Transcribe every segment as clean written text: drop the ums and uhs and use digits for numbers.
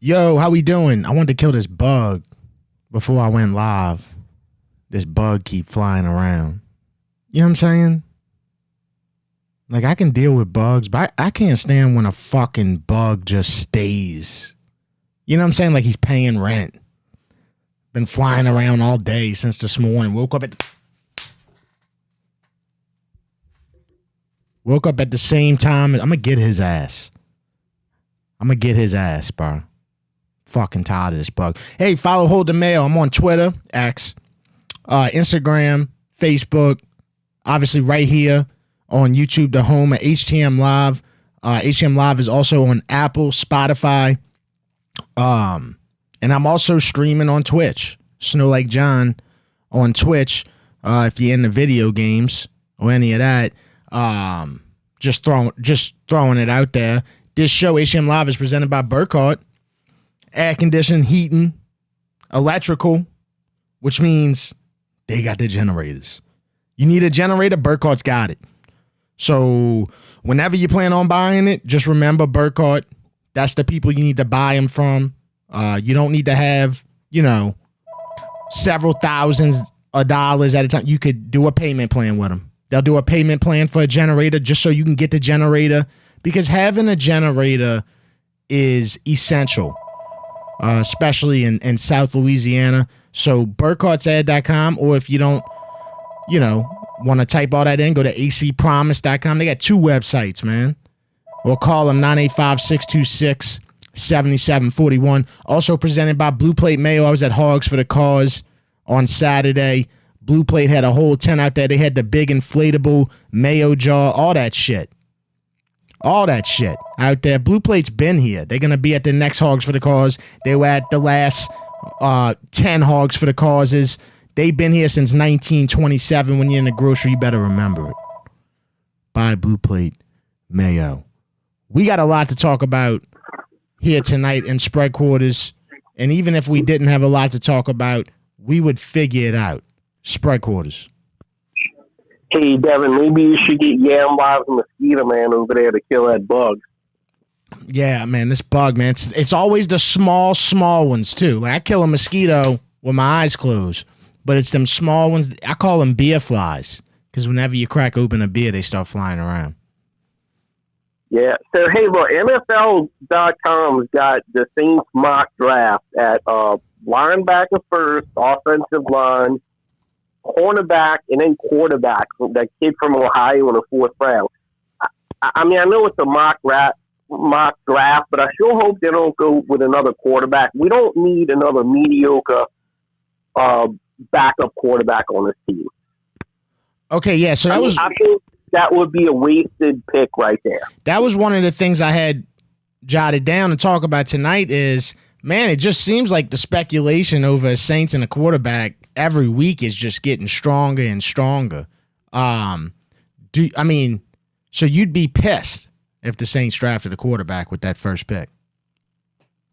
Yo, how we doing? I wanted to kill this bug before I went live. This bug keep flying around. You know what I'm saying? Like, I can deal with bugs, but I can't stand when a fucking bug just stays. You know what I'm saying? Like he's paying rent. Been flying around all day since this morning. Woke up at the same time. I'm gonna get his ass. Bro. Fucking tired of this bug. Hey, follow Hold the Mayo. I'm on Twitter, X, Instagram, Facebook, obviously right here on YouTube, the home at HTM Live. HTM Live is also on Apple, Spotify, and I'm also streaming on Twitch. Snow Like John on Twitch. If you're into video games or any of that, just throwing it out there. This show, HTM Live, is presented by Burkhardt. Air conditioning, heating, electrical, which means they got the generators. You need a generator, Burkhardt's got it. So whenever you plan on buying it, just remember Burkhardt. That's the people you need to buy them from. You don't need to have, several thousands of dollars at a time. You could do a payment plan with them. They'll do a payment plan for a generator just so you can get the generator, because having a generator is essential. Especially in South Louisiana. So burkhartsaid.com, or if you don't, want to type all that in, go to acpromise.com. They got two websites, man. Or call them 985-626-7741. Also presented by Blue Plate Mayo. I was at Hogs for the Cause on Saturday. Blue Plate had a whole tent out there. They had the big inflatable Mayo jar, all that shit. All that shit out there. Blue Plate's been here. They're going to be at the next Hogs for the Cause. They were at the last 10 Hogs for the Causes. They've been here since 1927. When you're in the grocery, you better remember it. Buy Blue Plate Mayo. We got a lot to talk about here tonight in Spread Quarters. And even if we didn't have a lot to talk about, we would figure it out. Spread Quarters. Hey, Devin, maybe you should get Yam Wives and Mosquito Man over there to kill that bug. Yeah, man, this bug, man. It's always the small ones, too. Like, I kill a mosquito with my eyes closed, but it's them small ones. I call them beer flies, because whenever you crack open a beer, they start flying around. Yeah. So, hey, look, NFL.com's got the Saints mock draft at linebacker first, offensive line, cornerback, and then quarterback. That kid from Ohio in the fourth round. I mean, I know it's a mock draft, but I sure hope they don't go with another quarterback. We don't need another mediocre backup quarterback on this team. Okay, yeah. So I think that would be a wasted pick right there. That was one of the things I had jotted down to talk about tonight. Is, man, it just seems like the speculation over Saints and a quarterback every week is just getting stronger and stronger. So you'd be pissed if the Saints drafted a quarterback with that first pick?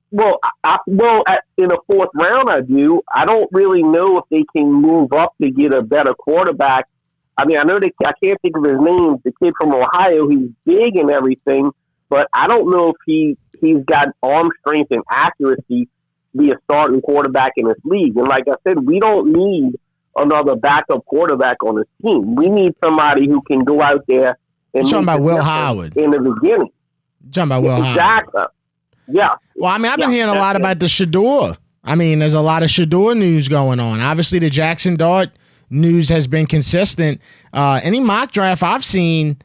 Well, in the fourth round, I do. I don't really know if they can move up to get a better quarterback. I mean, I can't think of his name. The kid from Ohio, he's big and everything, but I don't know if he's got arm strength and accuracy to be a starting quarterback in this league. And like I said, we don't need another backup quarterback on this team. We need somebody who can go out there and You're talking about Will Howard in the beginning. You're talking about Will Howard. Exactly. Yeah. Well, I mean, I've been hearing a lot about the Shador. I mean, there's a lot of Shador news going on. Obviously, the Jackson Dart news has been consistent. Any mock draft I've seen,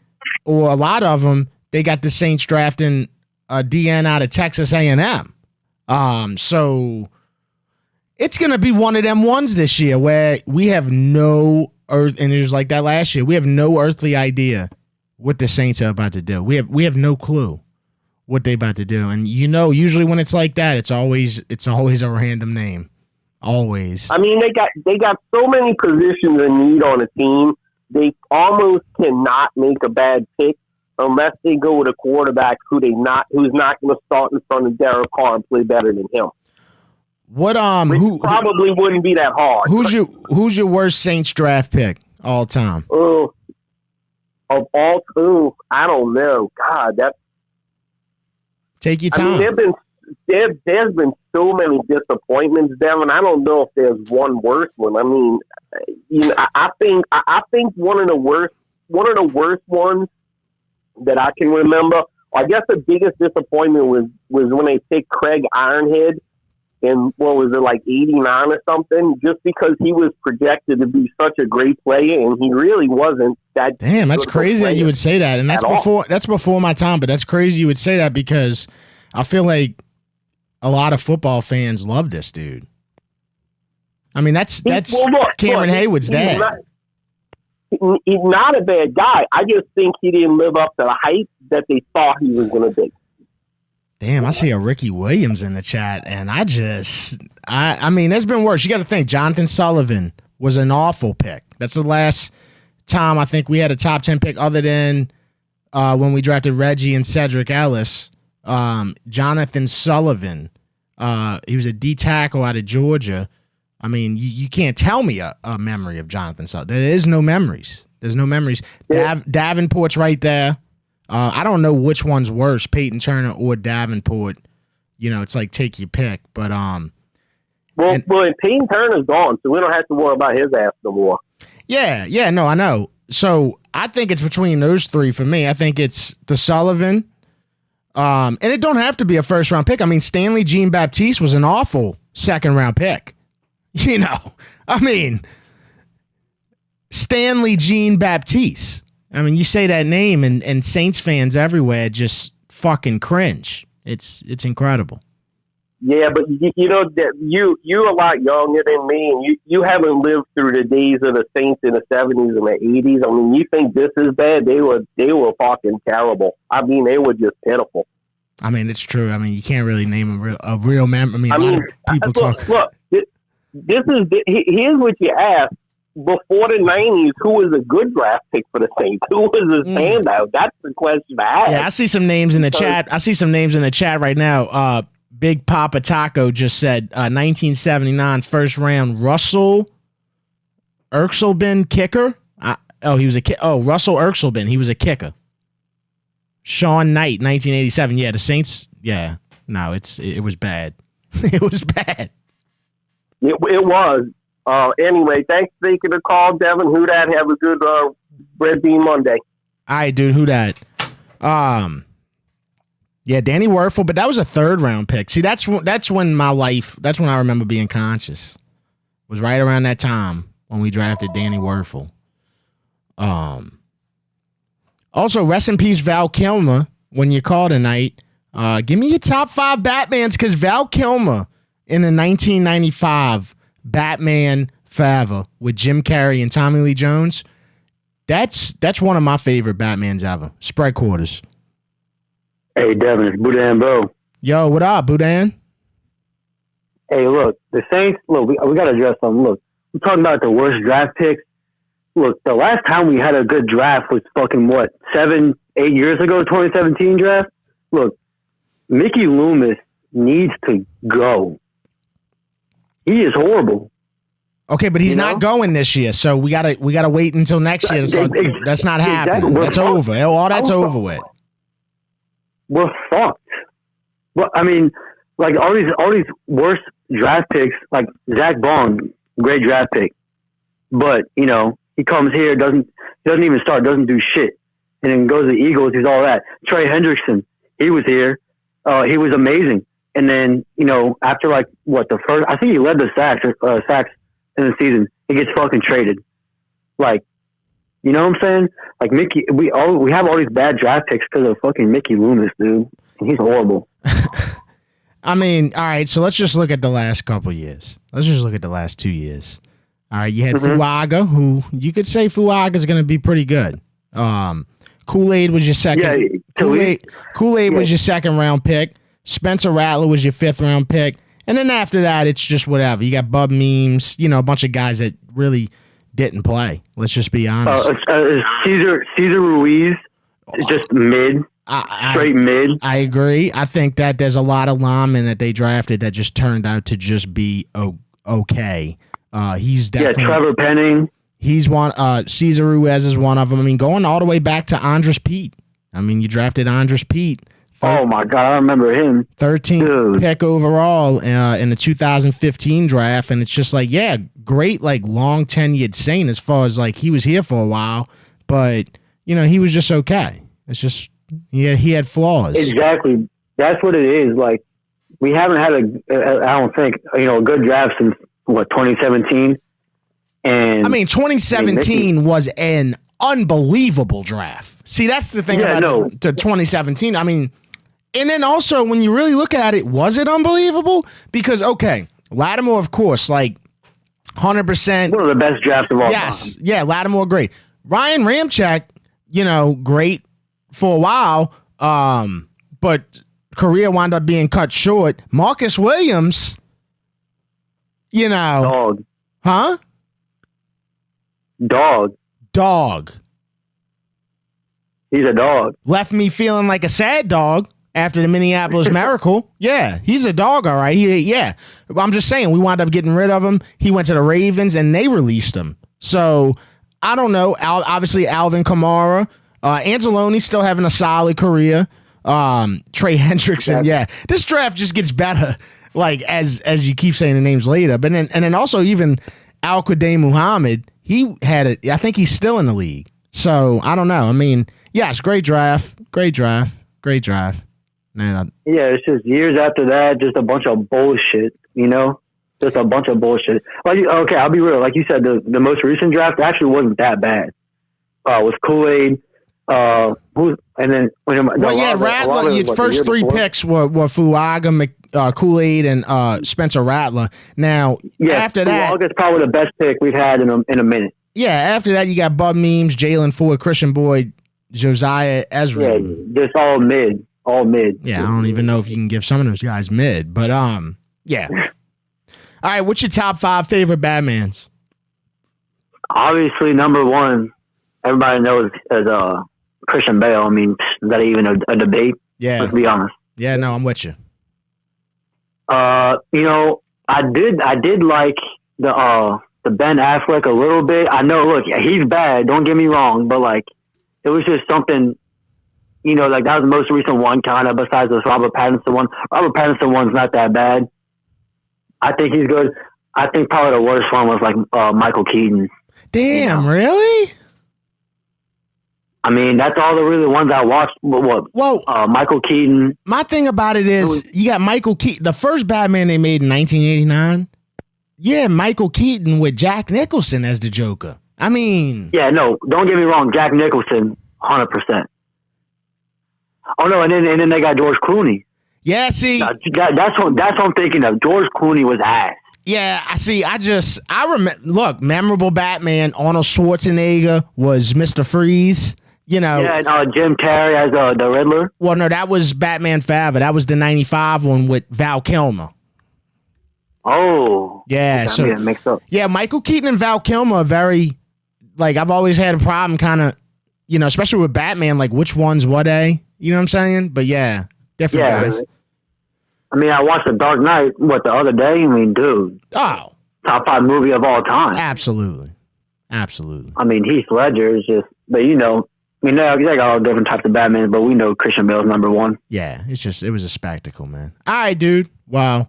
or a lot of them, they got the Saints drafting a DN out of Texas A&M. So it's going to be one of them ones this year where we have no and it was like that last year. We have no earthly idea what the Saints are about to do. We have no clue what they about to do. And usually when it's like that, it's always a random name. Always. I mean, they got so many positions in need on a team. They almost cannot make a bad pick unless they go with a quarterback who's not going to start in front of Derek Carr and play better than him. What who probably wouldn't be that hard. Who's your worst Saints draft pick all time? I don't know. God, that's take your time. I mean, there's been so many disappointments, Devin. I don't know if there's one worse one. I mean, I think one of the worst ones that I can remember. I guess the biggest disappointment was when they picked Craig Ironhead in, what was it, like 89 or something, just because he was projected to be such a great player, and he really wasn't that. Damn, that's crazy that you would say that, and that's before my time. But that's crazy you would say that, because I feel like a lot of football fans love this dude. I mean, that's Cameron Hayward's dad. He's not a bad guy. I just think he didn't live up to the hype that they thought he was going to be. Damn, I see a Ricky Williams in the chat, and I mean, there's been worse. You got to think, Jonathan Sullivan was an awful pick. That's the last time I think we had a top 10 pick other than when we drafted Reggie and Cedric Ellis. Jonathan Sullivan, he was a D tackle out of Georgia. I mean, you can't tell me a memory of Jonathan Sullivan. There is no memories. There's no memories. Davenport's right there. I don't know which one's worse, Peyton Turner or Davenport. It's like take your pick. But Peyton Turner's gone, so we don't have to worry about his ass no more. Yeah, no, I know. So I think it's between those three for me. I think it's the Sullivan, and it don't have to be a first round pick. I mean, Stanley Jean-Baptiste was an awful second round pick. I mean, Stanley Jean-Baptiste. I mean, you say that name and Saints fans everywhere just fucking cringe. It's incredible. Yeah, but you're a lot younger than me, and you haven't lived through the days of the Saints in the 70s and the 80s. I mean, you think this is bad? They were fucking terrible. I mean, they were just pitiful. I mean, it's true. I mean, you can't really name a real man. I mean, people talk. Look, here's what you ask. Before the 90s, who was a good draft pick for the Saints? Who was a standout? That's the question I ask. Yeah, I see some names in the chat. Right now. Big Papa Taco just said 1979 first round Russell Erxelbin kicker. He was Russell Erxelbin. He was a kicker. Sean Knight, 1987. Yeah, the Saints. Yeah, no, it was bad. It was bad. It was. Anyway, thanks for taking the call, Devin. Who dat? Have a good Red Bean Monday. All right, dude. Who dat? Yeah, Danny Werfel, but that was a third round pick. See, that's when I remember being conscious. It was right around that time when we drafted Danny Werfel. Also, rest in peace, Val Kilmer. When you call tonight, give me your top 5 Batmans, because Val Kilmer in the 1995 Batman Forever with Jim Carrey and Tommy Lee Jones, that's one of my favorite Batmans ever. Spread quarters. Hey, Devin, it's Boudin Bo. Yo, what up, Boudin? Hey, look, the Saints, we got to address something. Look, we're talking about the worst draft picks. Look, the last time we had a good draft was fucking, 7-8 years ago, 2017 draft? Look, Mickey Loomis needs to go. He is horrible. Okay, but he's not going this year, so we gotta wait until next year. That's not happening. Exactly. That's over. All that's over with. We're fucked. Well, I mean, like all these worst draft picks, like Zach Bond, great draft pick, but he comes here, doesn't even start, doesn't do shit, and then goes to the Eagles. He's all that. Trey Hendrickson, he was here, he was amazing, and then after the first, I think he led the sacks in the season. He gets fucking traded. Like, you know what I'm saying? Like Mickey, we have all these bad draft picks because of fucking Mickey Loomis, dude. He's horrible. I mean, all right, so let's just look at the last couple years. Let's just look at the last 2 years. All right, you had Fuaga, who you could say Fuaga's going to be pretty good. Kool-Aid was your second. Yeah, Kool-Aid was your second round pick. Spencer Rattler was your 5th round pick. And then after that, it's just whatever. You got Bub Memes, a bunch of guys that really didn't play. Let's just be honest. Cesar Ruiz, just mid. Straight mid. I agree. I think that there's a lot of linemen that they drafted that just turned out to just be okay. He's definitely Trevor Penning. He's one. Cesar Ruiz is one of them. I mean, going all the way back to Andres Pete. I mean, you drafted Andres Pete Oh my God, I remember him. 13th pick overall in the 2015 draft, and it's just like, yeah, great, like long tenured Saint as far as like he was here for a while, but you know he was just okay. It's just he had flaws. Exactly, that's what it is. Like we haven't had I don't think a good draft since 2017. And I mean 2017 was an unbelievable draft. See, that's the thing about the 2017. I mean. And then also, when you really look at it, was it unbelievable? Because, okay, Lattimore, of course, like 100%. One of the best drafts of all time. Yes. Yeah, Lattimore, great. Ryan Ramczyk, great for a while, but career wound up being cut short. Marcus Williams, Dog. Huh? Dog. He's a dog. Left me feeling like a sad dog. After the Minneapolis Miracle. Yeah, he's a dog, all right. I'm just saying, we wound up getting rid of him. He went to the Ravens, and they released him. So, I don't know. Obviously, Alvin Kamara. Anzalone still having a solid career. Trey Hendrickson, yeah. This draft just gets better, like, as you keep saying the names later. But then also even Al-Qaeda Muhammad, I think he's still in the league. So, I don't know. I mean, yes, great draft. Man, it's just years after that, just a bunch of bullshit, Just a bunch of bullshit. Like, okay, I'll be real. Like you said, the most recent draft actually wasn't that bad. It was Kool-Aid. Rattler. Your first three picks were Fuaga, Kool-Aid, and Spencer Rattler. Now, after that, Fuaga's probably the best pick we've had in a minute. Yeah, after that, you got Bub Memes, Jalen Ford, Christian Boyd, Josiah Ezra. Yeah, just all mid. Yeah, I don't even know if you can give some of those guys mid, but yeah. All right, what's your top 5 favorite Batmans? Obviously, number one, everybody knows is Christian Bale. I mean, is that even a debate? Yeah. Let's be honest. Yeah, no, I'm with you. I did like the Ben Affleck a little bit. I know, look, he's bad. Don't get me wrong, but like, it was just something. Like that was the most recent one, kind of, besides this Robert Pattinson one. Robert Pattinson one's not that bad. I think he's good. I think probably the worst one was like Michael Keaton. Damn, really? I mean, that's all the really ones I watched. Michael Keaton. My thing about it is, you got Michael Keaton. The first Batman they made in 1989. Yeah, Michael Keaton with Jack Nicholson as the Joker. I mean. Yeah, no, don't get me wrong. Jack Nicholson, 100%. Oh no, and then they got George Clooney. Yeah, see, that's what I'm thinking of. George Clooney was ass. Yeah, I remember. Look, memorable Batman. Arnold Schwarzenegger was Mr. Freeze. Yeah, and Jim Carrey as the Riddler. Well, no, that was Batman Forever. That was the '95 one with Val Kilmer. Oh, yeah. So I'm getting mixed up. Yeah, Michael Keaton and Val Kilmer are very. Like, I've always had a problem, kind of, especially with Batman. Like, which one's what? You know what I'm saying? But yeah, different guys. Really. I mean, I watched The Dark Knight, the other day? I mean, dude. Oh. Top 5 movie of all time. Absolutely. I mean, Heath Ledger is just, but they got all different types of Batman, but we know Christian Bale's number one. Yeah, it was a spectacle, man. All right, dude. Wow.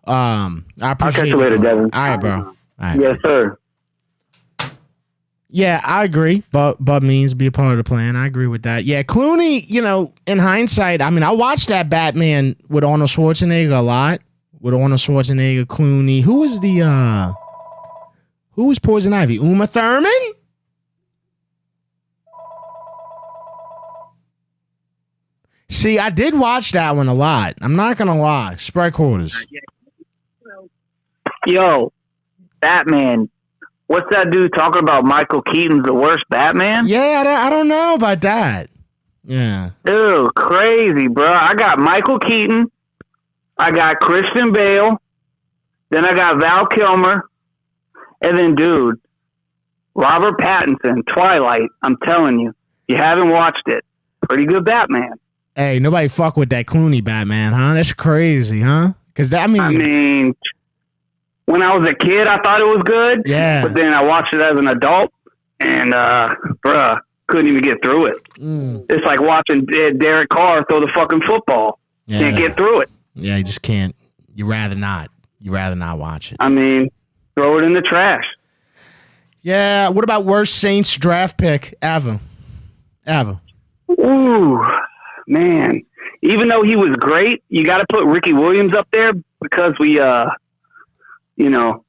I appreciate it. I'll catch you later, Devin. All right, bro. All right. Yes, sir. Yeah, I agree. Bub means be a part of the plan. I agree with that. Yeah, Clooney, in hindsight, I mean, I watched that Batman with Arnold Schwarzenegger a lot. With Arnold Schwarzenegger, Clooney. Who was Poison Ivy? Uma Thurman? See, I did watch that one a lot. I'm not going to lie. Spread quarters. Yo, Batman. What's that dude talking about? Michael Keaton's the worst Batman? Yeah, I don't know about that. Yeah. Dude, crazy, bro. I got Michael Keaton. I got Christian Bale. Then I got Val Kilmer. And then, dude, Robert Pattinson, Twilight. I'm telling you, you haven't watched it. Pretty good Batman. Hey, nobody fuck with that Clooney Batman, huh? That's crazy, huh? Because I mean, when I was a kid, I thought it was good. Yeah. But then I watched it as an adult, and bruh, couldn't even get through it. It's like watching Derek Carr throw the fucking football. Yeah. Can't get through it. Yeah, you just can't. You'd rather not. You'd rather not watch it. I mean, throw it in the trash. Yeah. What about worst Saints draft pick ever? Ooh, man. Even though he was great, you got to put Ricky Williams up there because we, you know,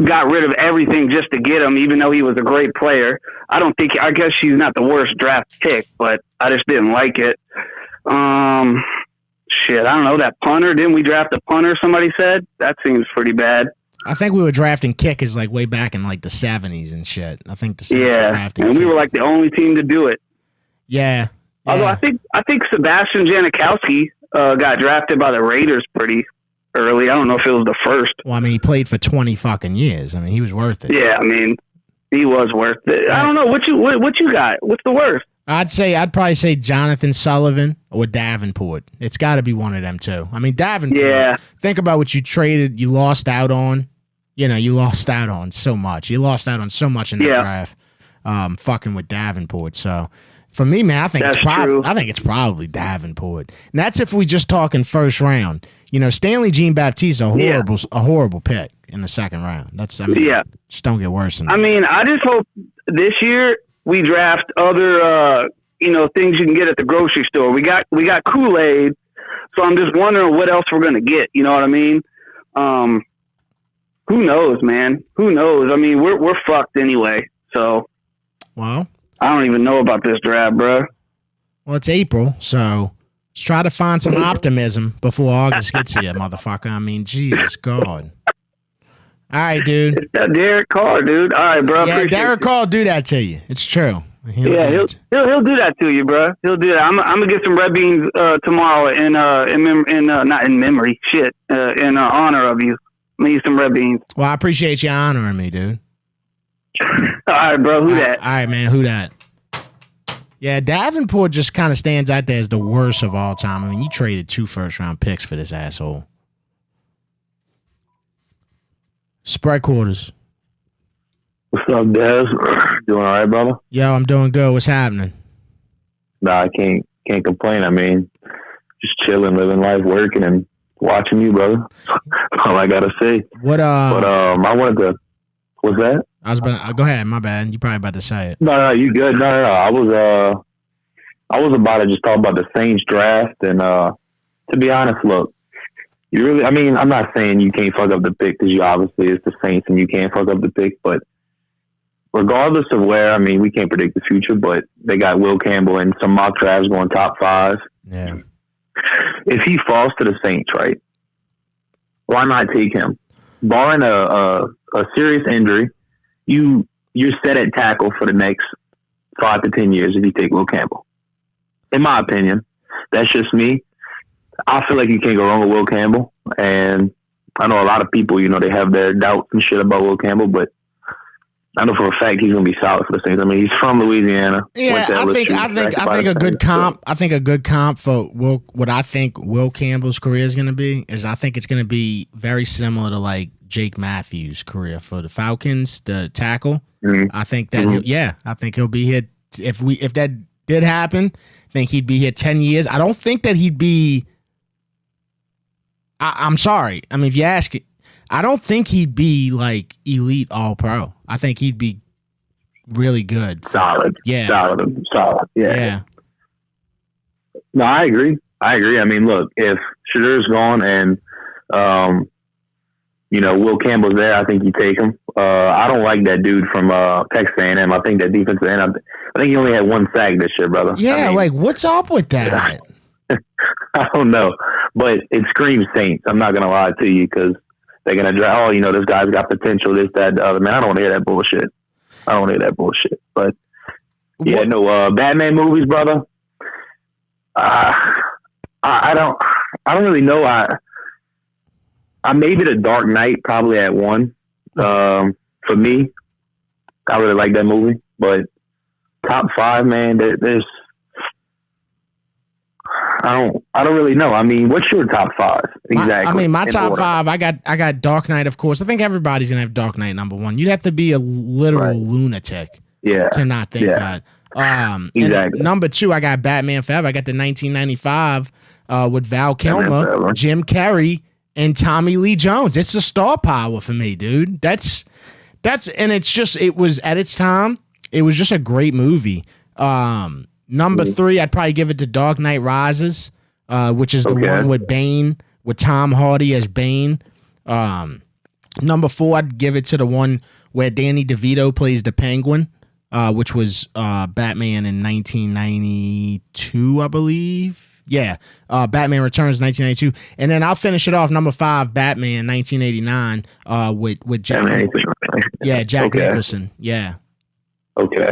got rid of everything just to get him, even though he was a great player. I guess she's not the worst draft pick, but I just didn't like it. Shit, I don't know, that punter. Didn't we draft a punter, somebody said? That seems pretty bad. I think we were drafting kickers like way back in like the 70s and shit. I think the Saints were drafting and we were like the only team to do it. Yeah. Although I think Sebastian Janikowski got drafted by the Raiders pretty early. I don't know if it was the first. Well, I mean, he played for 20 fucking years. I mean, he was worth it. Yeah, I mean, he was worth it. I don't know what you got. What's the worst? I'd probably say Jonathan Sullivan or Davenport. It's got to be one of them two. I mean, Davenport. Yeah. Think about what you traded. You lost out on. You know, you lost out on so much. You lost out on so much in the draft. Fucking with Davenport. So. For me, man, I think it's probably Davenport. And that's if we just talking first round. You know, Stanley Jean-Baptiste a horrible pick in the second round. Just don't get worse than that. I mean, I just hope this year we draft other things you can get at the grocery store. We got Kool-Aid, so I'm just wondering what else we're gonna get. You know what I mean? Who knows, man? Who knows? I mean, we're fucked anyway. So well. I don't even know about this draft, bro. Well, it's April, so let's try to find some optimism before August gets here, motherfucker. I mean, Jesus God. All right, dude. It's that Derek Carr, dude. All right, bro. Yeah, Derek Carr will do that to you. It's true. He'll do that to you, bro. He'll do that. I'm gonna get some red beans tomorrow in honor of you. I'm gonna eat some red beans. Well, I appreciate you honoring me, dude. All right, bro. Who that? All right, man. Who that? Yeah, Davenport just kind of stands out there as the worst of all time. I mean, you traded 2 first-round picks for this asshole. Spread quarters. What's up, Dez? Doing all right, brother? Yo, I'm doing good. What's happening? Nah, I can't complain. I mean, just chilling, living life, working, and watching you, brother. That's all I gotta say. But I wanted to. What's that? Go ahead. My bad. You probably about to say it. No, you good. No. I was about to just talk about the Saints draft, and to be honest, look, I'm not saying you can't fuck up the pick because you obviously it's the Saints and you can't fuck up the pick, but regardless of where, I mean, we can't predict the future, but they got Will Campbell and some mock drafts going top 5. Yeah. If he falls to the Saints, right, why not take him? Barring a serious injury, you're set at tackle for the next 5 to 10 years if you take Will Campbell. In my opinion, that's just me. I feel like you can't go wrong with Will Campbell, and I know a lot of people, they have their doubts and shit about Will Campbell, but I know for a fact he's gonna be solid for the Saints. I mean, he's from Louisiana. Yeah, I think a good comp. I think a good comp for what I think Will Campbell's career is gonna be is I think it's gonna be very similar to like Jake Matthews' career for the Falcons, the tackle. Mm-hmm. I think that I think he'll be here if that did happen. I think he'd be here 10 years. I don't think that he'd be. I'm sorry. I mean, if you ask it. I don't think he'd be like elite all-pro. I think he'd be really good. Solid. Yeah. Solid. Yeah. No, I agree. I mean, look, if Shadur's gone and, Will Campbell's there, I think you take him. I don't like that dude from Texas A&M. I think that defensive end, I think he only had 1 sack this year, brother. Yeah, what's up with that? I don't know. But it screams Saints. I'm not going to lie to you because they're going to draft, this guy's got potential, this, that, the other. Man, I don't want to hear that bullshit. But, Batman movies, brother. I don't really know. I maybe The Dark Knight probably at 1. For me, I really like that movie. But top 5, man, there's... I don't really know. I mean, what's your top 5 exactly? My top 5. I got Dark Knight, of course. I think everybody's gonna have Dark Knight number 1. You'd have to be a literal lunatic, to not think that. And number 2, I got Batman Forever. I got the 1995 with Val Kilmer, Jim Carrey, and Tommy Lee Jones. It's a star power for me, dude. That's and it was at its time, it was just a great movie. Number 3, I'd probably give it to Dark Knight Rises, which is the one with Bane, with Tom Hardy as Bane. Number 4, I'd give it to the one where Danny DeVito plays the Penguin, which was Batman in 1992, I believe. Yeah, Batman Returns 1992, and then I'll finish it off. Number 5, Batman 1989, with Jack. Jack Nicholson. Yeah. Okay.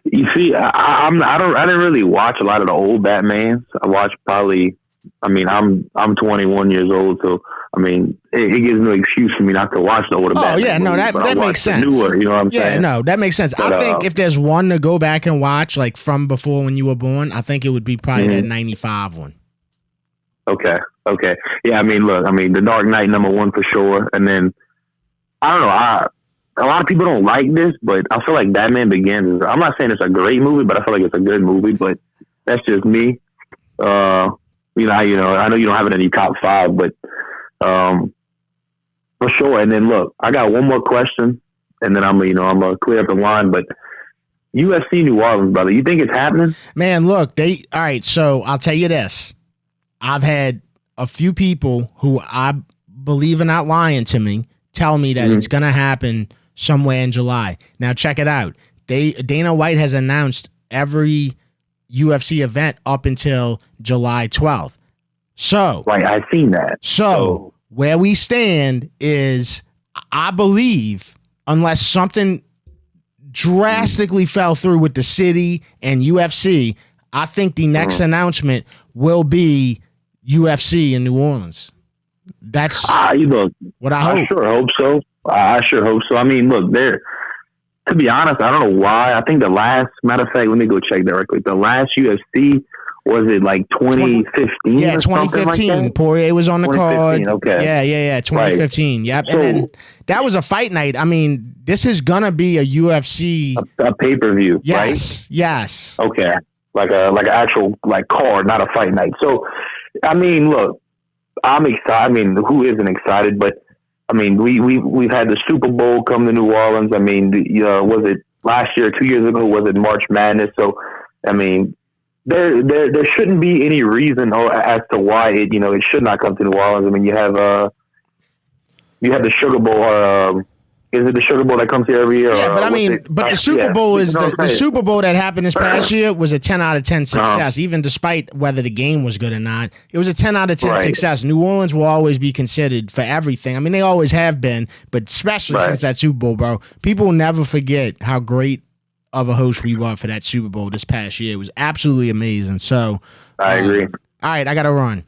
You see, I didn't really watch a lot of the old Batmans. I watched probably. I mean, I'm 21 years old, so I mean, it gives no excuse for me not to watch the older Batman. Oh yeah, no, that makes sense. Newer, you know what I'm saying? Yeah, no, that makes sense. But, I think if there's one to go back and watch, like from before when you were born, I think it would be probably that 95 one. Okay. Yeah, I mean, look, The Dark Knight number 1 for sure, and then I don't know. A lot of people don't like this, but I feel like Batman Begins. I'm not saying it's a great movie, but I feel like it's a good movie. But that's just me. I know you don't have it in your top 5, but for sure. And then look, I got one more question, and then I'm gonna clear up the line. But UFC New Orleans, brother, you think it's happening? Man, look, all right. So I'll tell you this: I've had a few people who I believe are not lying to me tell me that it's gonna happen somewhere in July. Now check it out. Dana White has announced every UFC event up until July 12th. So right, I've seen that. So where we stand is, I believe, unless something drastically fell through with the city and UFC, I think the next announcement will be UFC in New Orleans. That's what I hope. I sure hope so. I mean, look, to be honest, I don't know why. I think matter of fact, let me go check that real quick. The last UFC, was it like 2015? Yeah, 2015. Like Poirier was on the card. Okay. Yeah. 2015. Right. Yep. So, and then that was a fight night. I mean, this is gonna be a UFC a pay-per-view, right? Yes. Okay. Like an actual card, not a fight night. So, I mean, look, I'm excited. I mean, who isn't excited? But I mean, we've had the Super Bowl come to New Orleans. I mean, was it last year, 2 years ago? Was it March Madness? So, I mean, there shouldn't be any reason as to why it should not come to New Orleans. I mean, you have the Sugar Bowl. Is it the Sugar Bowl that comes here every year? Yeah, but the Super Bowl is the Super Bowl that happened this past year was a 10 out of 10 success, even despite whether the game was good or not. It was a 10 out of 10 success. New Orleans will always be considered for everything. I mean, they always have been, but especially since that Super Bowl, bro. People will never forget how great of a host we were for that Super Bowl this past year. It was absolutely amazing. So I agree. All right, I got to run.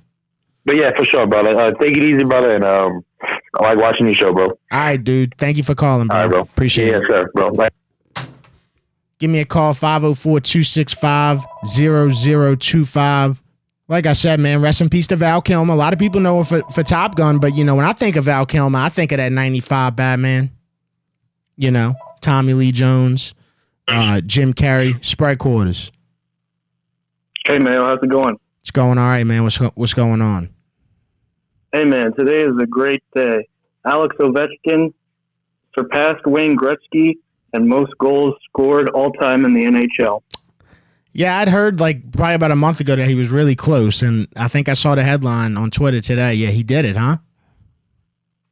But yeah, for sure, brother. Take it easy, brother, and I like watching your show, bro. All right, dude. Thank you for calling, bro. All right, bro. Appreciate it. Yes, sir, bro. Bye. Give me a call, 504-265-0025. Like I said, man, rest in peace to Val Kilmer. A lot of people know her for Top Gun, but, when I think of Val Kilmer, I think of that 95 Batman. Tommy Lee Jones, Jim Carrey, Sprite Quarters. Hey, Mayo, how's it going? It's going all right, man. What's going on? Hey, man, today is a great day. Alex Ovechkin surpassed Wayne Gretzky and most goals scored all time in the NHL. Yeah, I'd heard probably about a month ago that he was really close, and I think I saw the headline on Twitter today. Yeah, he did it, huh?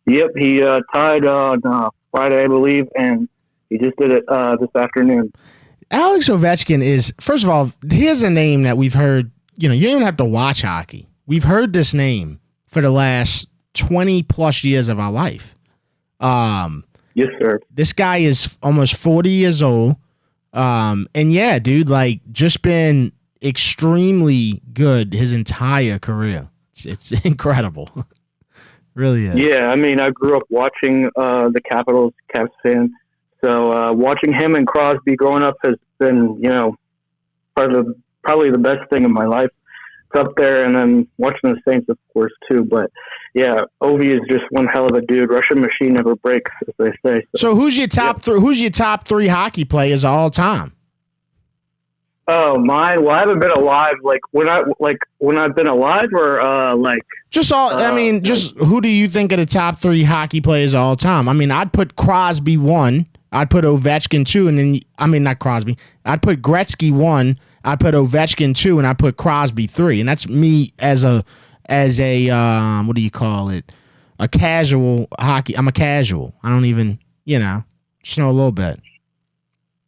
Yep, he tied on Friday, I believe, and he just did it this afternoon. Alex Ovechkin is, first of all, here's a name that we've heard. You don't even have to watch hockey. We've heard this name for the last 20 plus years of our life. Yes, sir. This guy is almost 40 years old. And yeah, dude, just been extremely good his entire career. It's incredible. Really is. Yeah, I mean, I grew up watching the Capitals, Caps fan. So watching him and Crosby growing up has been, probably the best thing in my life. It's up there, and then watching the Saints, of course, too. But yeah, Ovi is just one hell of a dude. Russian machine never breaks, as they say. So who's your top three? Who's your top 3 hockey players of all time? Oh, mine. Well, I haven't been alive. Like when I've been alive, or Just just who do you think are the top 3 hockey players of all time? I mean, I'd put Crosby 1, I'd put Ovechkin 2, and then not Crosby. I'd put Gretzky 1, I'd put Ovechkin 2, and I'd put Crosby 3. And that's me as a what do you call it? A casual hockey. I'm a casual. I don't even just know a little bit.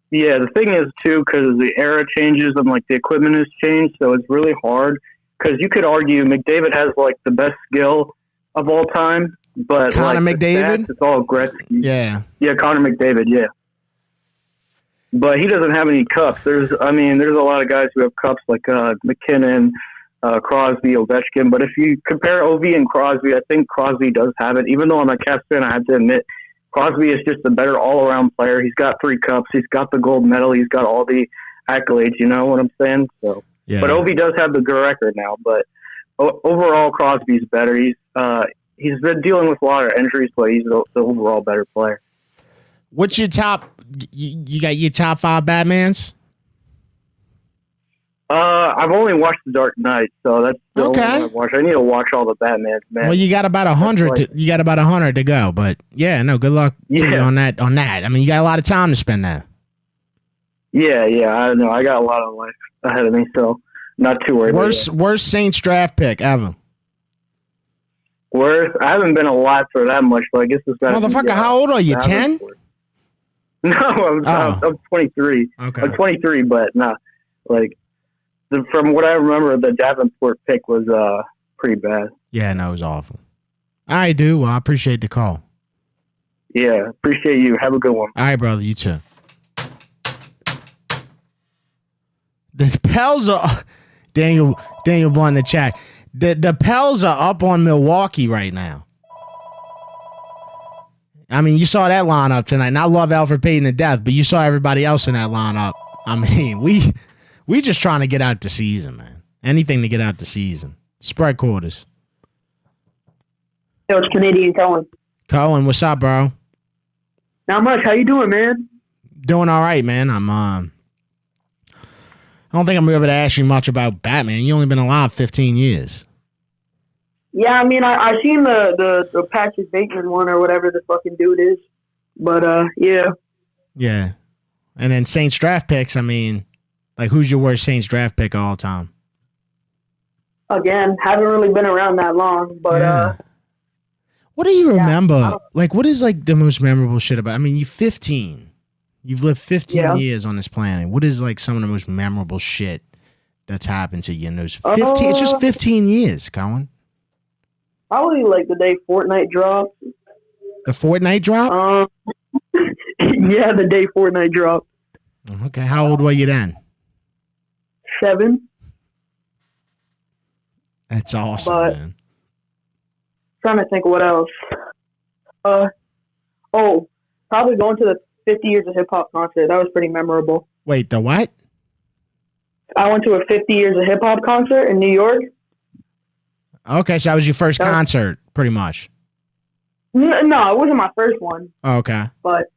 Yeah, the thing is too, because the era changes and like the equipment has changed, so it's really hard. Because you could argue McDavid has like the best skill of all time, but Connor like, McDavid, stats, it's all Gretzky. Yeah, Connor McDavid, yeah. But he doesn't have any cups. There's a lot of guys who have cups like McKinnon, Crosby, Ovechkin. But if you compare Ov and Crosby, I think Crosby does have it. Even though I'm a Caps fan, I have to admit, Crosby is just a better all-around player. He's got 3 cups. He's got the gold medal. He's got all the accolades. You know what I'm saying? So, yeah. But Ovi does have the good record now. But overall, Crosby's better. He's been dealing with a lot of injuries, but he's the overall better player. What's your top? You got your top 5 Batmans? I've only watched The Dark Knight, so that's the only one I've watched. I need to watch all the Batmans, man. Well, you got about 100. You got about 100 to go, but yeah, no, good luck to you on that. I mean, you got a lot of time to spend there. Yeah, I know. I got a lot of life ahead of me, so not too worried. Worst Saints draft pick ever. Worst? I haven't been alive for that much, but I guess it's motherfucker. How old are you? 10? No, I'm 23. Okay, I'm 23, but from what I remember, the Davenport pick was pretty bad. Yeah, no, it was awful. All right, dude. Well, I appreciate the call. Yeah, appreciate you. Have a good one. All right, brother. You too. The Pels are Daniel Blunt in the chat. The Pels are up on Milwaukee right now. I mean, you saw that lineup tonight. And I love Alfred Payton to death, but you saw everybody else in that lineup. I mean, we just trying to get out the season, man. Anything to get out the season. Spread quarters. Yo, it's Canadian Cohen. Cohen, what's up, bro? Not much. How you doing, man? Doing all right, man. I don't think I'm going to be able to ask you much about Batman. You only been alive 15 years. Yeah, I mean, I seen the Patrick Bateman one or whatever the fucking dude is. But, yeah. Yeah. And then Saints draft picks, I mean, like, who's your worst Saints draft pick of all time? Again, haven't really been around that long, but, what do you remember? Like, what is, like, the most memorable shit about? I mean, you're 15. You've lived 15 years on this planet. What is, like, some of the most memorable shit that's happened to you in those 15? It's just 15 years, Colin. Probably, like, the day Fortnite dropped. The Fortnite drop? Yeah, the day Fortnite dropped. Okay, how old were you then? 7. That's awesome, man. Trying to think what else. Probably going to the 50 Years of Hip Hop concert. That was pretty memorable. Wait, the what? I went to a 50 Years of Hip Hop concert in New York. Okay, so that was your first concert, pretty much. No, it wasn't my first one. Oh, okay. But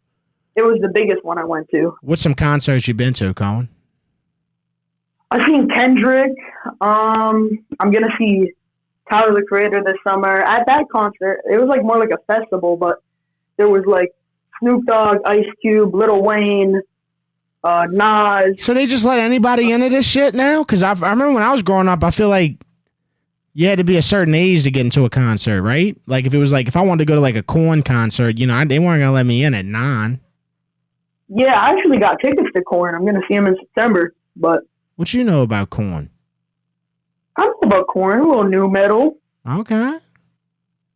it was the biggest one I went to. What's some concerts you been to, Colin? I've seen Kendrick. I'm going to see Tyler, the Creator, this summer. At that concert, it was like more like a festival, but there was like Snoop Dogg, Ice Cube, Lil Wayne, Nas. So they just let anybody into this shit now? Because I remember when I was growing up, I feel like you had to be a certain age to get into a concert, right? Like if it was like, if I wanted to go to like a Korn concert, they weren't going to let me in at 9. Yeah, I actually got tickets to Korn. I'm going to see him in September, but. What you know about Korn? I know about Korn, a little new metal. Okay.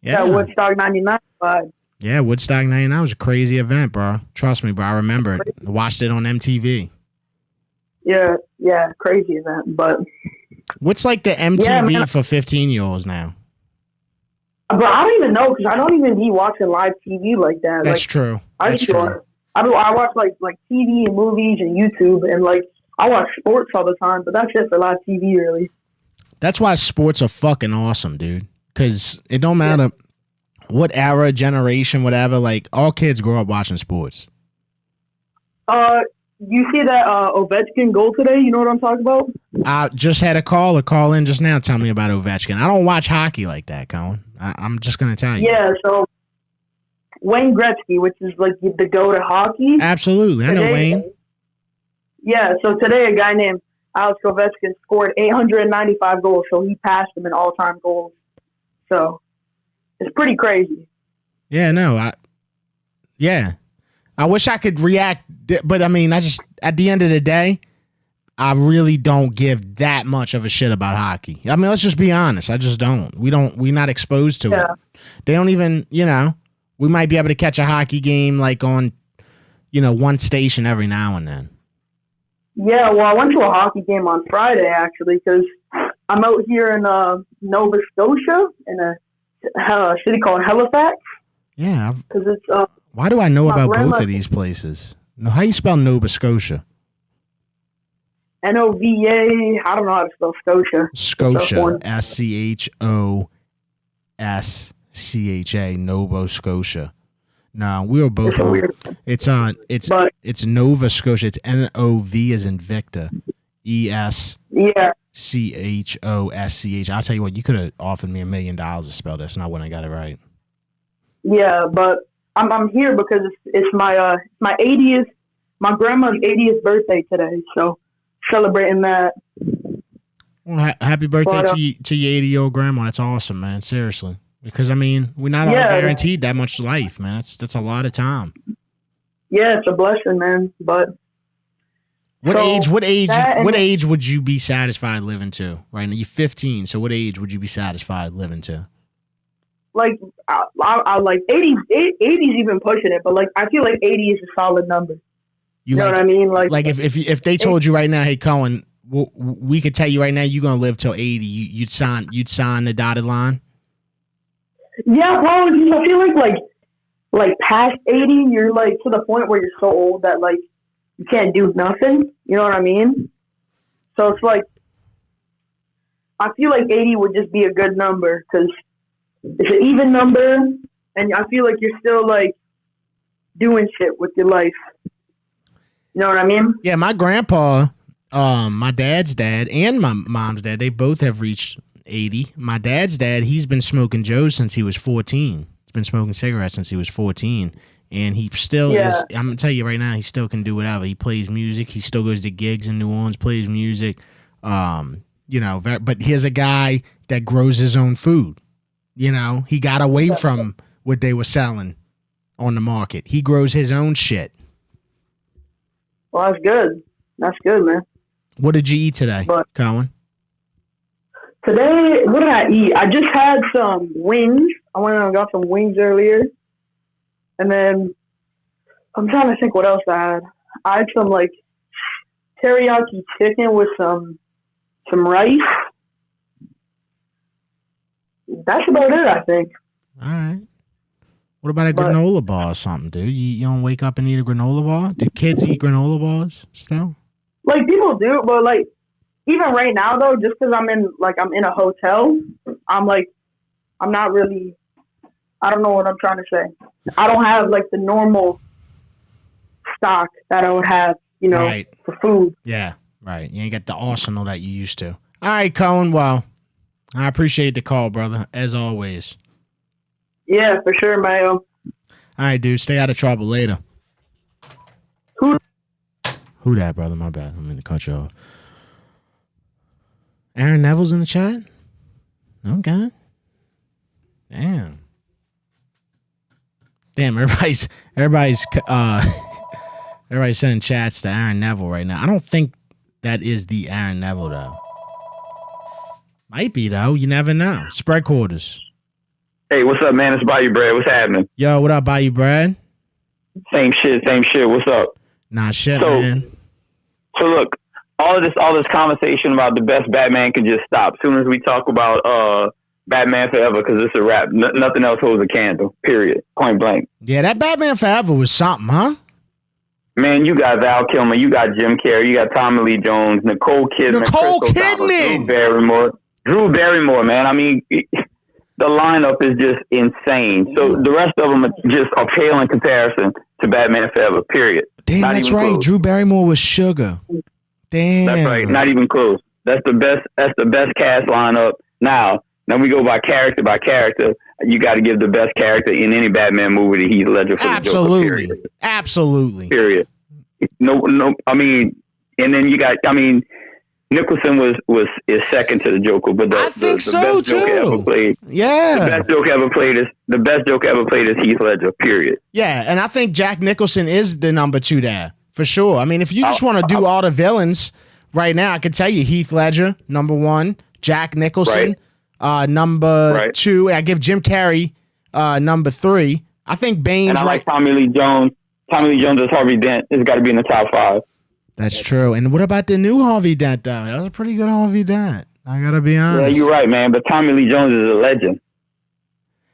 Yeah. That Woodstock 99 vibe. Yeah, Woodstock 99 was a crazy event, bro. Trust me, bro. I remember it. I watched it on MTV. Yeah, crazy event, but. What's like the MTV for 15-year-olds now? But I don't even know because I don't even be watching live TV like that. That's true. I watch like TV and movies and YouTube and like I watch sports all the time, but that's it for live TV really. That's why sports are fucking awesome, dude. Because it don't matter what era, generation, whatever. Like all kids grow up watching sports. You see that Ovechkin goal today? You know what I'm talking about? I just had a call in just now. Tell me about Ovechkin. I don't watch hockey like that, Colin. I'm just gonna tell you. Yeah. So Wayne Gretzky, which is like the GOAT of hockey. Absolutely, I know Wayne. Yeah. So today, a guy named Alex Ovechkin scored 895 goals, so he passed him in all-time goals. So it's pretty crazy. Yeah. No. I wish I could react, but I mean, at the end of the day, I really don't give that much of a shit about hockey. I mean, let's just be honest. I just don't. We're not exposed to it. They don't even, we might be able to catch a hockey game like on, one station every now and then. Yeah, well, I went to a hockey game on Friday, actually, because I'm out here in Nova Scotia in a city called Halifax. Yeah. Because it's... Why do I know about both of these places? No, how you spell Nova Scotia? Nova. I don't know how to spell Scotia. Scotia. SCHOSCHA. Nova Scotia. No, we were both on. It's Nova Scotia. It's NOV as in Victor. ES. Yeah. CHOSCH. I'll tell you what. You could have offered me $1 million to spell this, and I wouldn't have got it right. Yeah, but I'm here because it's my 80th, my grandma's 80th birthday today, so celebrating that. Well, happy birthday to your 80-year-old grandma. That's awesome, man. Seriously, because I mean, we're not all guaranteed that much life, man. That's a lot of time. Yeah, it's a blessing, man. But what age would you be satisfied living to? Right now, you're 15. So what age would you be satisfied living to? Like I like 80's even pushing it, but like I feel like 80 is a solid number. You know what I mean? Like if they told you right now, hey Cohen, we could tell you right now you're gonna live till 80, you'd sign the dotted line. Yeah, well, I feel like past 80, you're like to the point where you're so old that like you can't do nothing. You know what I mean? So it's like I feel like 80 would just be a good number because it's an even number, and I feel like you're still like doing shit with your life. You know what I mean? Yeah, my grandpa, my dad's dad, and my mom's dad, they both have reached 80. My dad's dad, he's been smoking Joe since he was 14. He's been smoking cigarettes since he was 14. And he still is, I'm going to tell you right now, he still can do whatever. He plays music. He still goes to gigs in New Orleans, plays music. But here's a guy that grows his own food. He got away from what they were selling on the market. He grows his own shit. Well, that's good. That's good, man. What did you eat today, Colin? Today, what did I eat? I just had some wings. I went and got some wings earlier. And then I'm trying to think what else I had. I had some like teriyaki chicken with some rice. That's about it, I think. All right. What about a granola bar or something, dude? You don't wake up and eat a granola bar? Do kids eat granola bars still? Like people do, but like even right now though, just because I'm in a hotel, I'm not really. I don't know what I'm trying to say. I don't have like the normal stock that I would have, for food. Yeah, right. You ain't got the arsenal that you used to. All right, Colin. Well, I appreciate the call, brother, as always. Yeah, for sure, Mayo. All right, dude. Stay out of trouble later. Who that, brother? My bad. I'm going to cut you off. Aaron Neville's in the chat? Okay. Damn, everybody's sending chats to Aaron Neville right now. I don't think that is the Aaron Neville, though. Might be, though. You never know. Spread quarters. Hey, what's up, man? It's Bayou Brad. What's happening? Yo, what up, Bayou Brad? Same shit. What's up? Nah, shit, man. So look, all this conversation about the best Batman can just stop. As soon as we talk about Batman Forever, because it's a wrap. Nothing else holds a candle. Period. Point blank. Yeah, that Batman Forever was something, huh? Man, you got Val Kilmer, you got Jim Carrey, you got Tommy Lee Jones, Nicole Kidman, Drew Barrymore, man. I mean, the lineup is just insane. So the rest of them are pale in comparison to Batman Forever, period. Damn, Not that's even right. close. Drew Barrymore was Sugar. Damn. That's right. Not even close. That's the best cast lineup. Now we go by character. You got to give the best character in any Batman movie to Heath Ledger for Absolutely. the Joker. Period. Absolutely. Period. No. I mean, and then you got. I mean, Nicholson is second to the Joker, but I think the so best Joker too. ever played. Yeah. The best Joker ever played is Heath Ledger. Period. Yeah, and I think Jack Nicholson is the number 2 there for sure. I mean, if you just want to do all the villains right now, I could tell you Heath Ledger number 1, Jack Nicholson number 2. I give Jim Carrey number 3. I think Bane's and I like Tommy Lee Jones. Tommy Lee Jones as Harvey Dent has got to be in the top 5. That's true. And what about the new Harvey Dent, though? That was a pretty good Harvey Dent. I got to be honest. Yeah, you're right, man. But Tommy Lee Jones is a legend.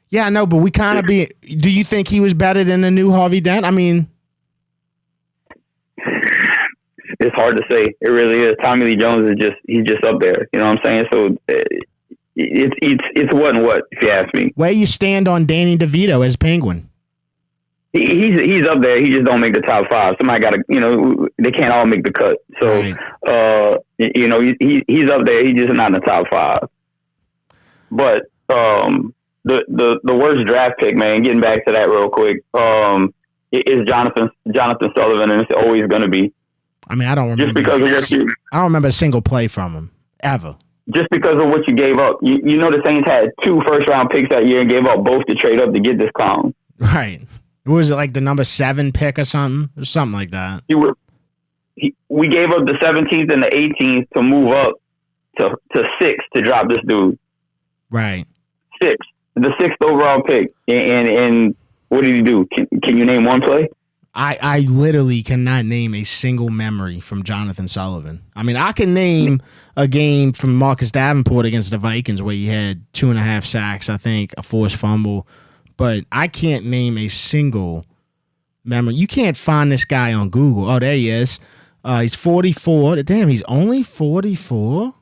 Yeah, I know, but we kind of be... Do you think he was better than the new Harvey Dent? I mean... It's hard to say. It really is. Tommy Lee Jones he's just up there. You know what I'm saying? So it's what and what, if you ask me. Where you stand on Danny DeVito as Penguin? He's up there. He just don't make the top 5. Somebody got to, they can't all make the cut. So, he's up there. He's just not in the top 5. But the worst draft pick, man, getting back to that real quick, is Jonathan Sullivan, and it's always going to be. I mean, I don't remember. Just because of what I don't remember a single play from him, ever. Just because of what you gave up. You know the Saints had 2 first-round picks that year and gave up both to trade up to get this clown. Right. Was it like the number 7 pick or something? Or something like that. We gave up the 17th and the 18th to move up to 6 to drop this dude. Right. 6. The 6th overall pick. And what did he do? Can you name one play? I literally cannot name a single memory from Jonathan Sullivan. I mean, I can name a game from Marcus Davenport against the Vikings where he had 2.5 sacks, I think, a forced fumble. But I can't name a single memory. You can't find this guy on Google. Oh, there he is. He's 44. Damn, he's only 44?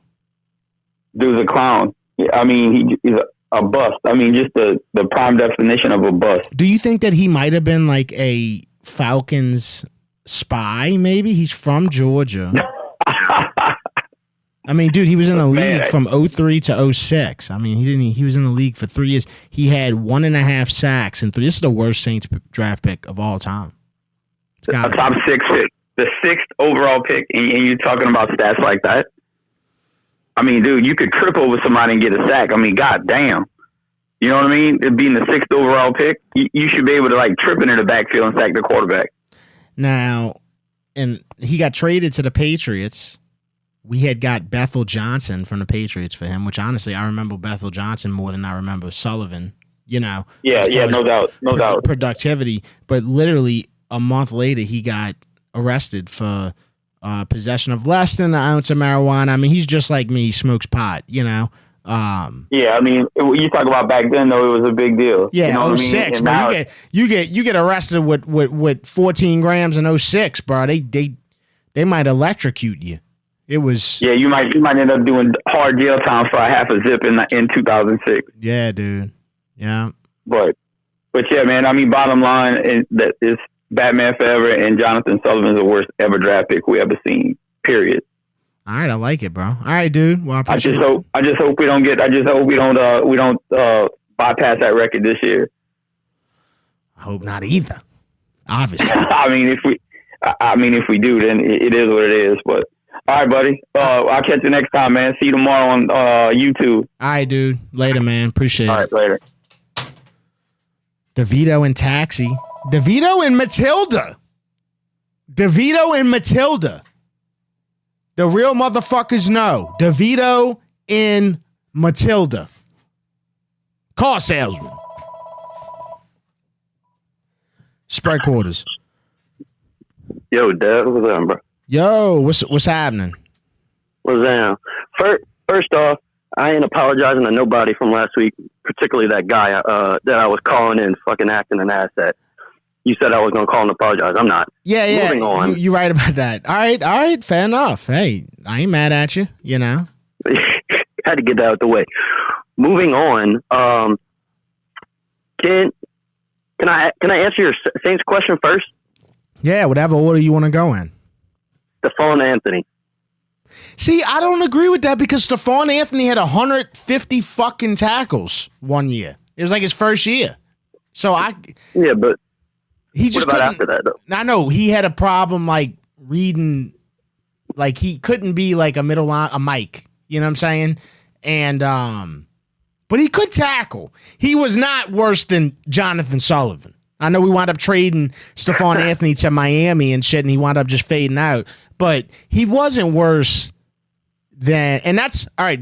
Dude's a clown. I mean, he's a bust. I mean, just the prime definition of a bust. Do you think that he might have been like a Falcons spy, maybe? He's from Georgia. I mean, dude, he was in the league from 03 to 06. I mean, he was in the league for 3 years. He had 1.5 sacks and 3. This is the worst Saints draft pick of all time. A top 6 pick. The 6th overall pick, and you're talking about stats like that? I mean, dude, you could trip over somebody and get a sack. I mean, goddamn. You know what I mean? It being the 6th overall pick, you should be able to, like, trip into the backfield and sack the quarterback. Now, and he got traded to the Patriots. We had got Bethel Johnson from the Patriots for him, which honestly, I remember Bethel Johnson more than I remember Sullivan, Yeah, no doubt. Productivity. But literally a month later, he got arrested for possession of less than an ounce of marijuana. I mean, he's just like me. He smokes pot, Yeah, I mean, you talk about back then, though, it was a big deal. Yeah, you know 06, bro. Now, you get arrested with 14 grams in 06, bro. They might electrocute you. It was. Yeah, you might end up doing hard jail time for a half a zip in 2006. Yeah, dude. Yeah. But yeah, man. I mean, bottom line is that it's Batman Forever and Jonathan Sullivan's the worst ever draft pick we ever seen. Period. All right, I like it, bro. All right, dude. Well, I just hope we don't bypass that record this year. I hope not either. Obviously. I mean, if we do, then it is what it is. But all right, buddy. I'll catch you next time, man. See you tomorrow on YouTube. All right, dude. Later, man. Appreciate it. All right, later. DeVito and Taxi. DeVito and Matilda. The real motherfuckers know. DeVito and Matilda. Car salesman. Spread quarters. Yo, Dad, what's up, bro? Yo, what's happening? What's down? First off, I ain't apologizing to nobody from last week, particularly that guy that I was calling in fucking acting an asset. You said I was going to call and apologize. I'm not. Yeah. Moving on. You're right about that. All right. Fair enough. Hey, I ain't mad at you, Had to get that out the way. Moving on. Can I answer your Saints question first? Yeah, whatever order you want to go in. Stephon Anthony. See, I don't agree with that because Stephon Anthony had 150 fucking tackles one year. It was like his first year. So Yeah, but he just what about after that though? I know he had a problem like reading, like he couldn't be like a middle line, a Mike. You know what I'm saying? And but he could tackle. He was not worse than Jonathan Sullivan. I know we wound up trading Stephon Anthony to Miami and shit, and he wound up just fading out. But he wasn't worse than, and that's all right.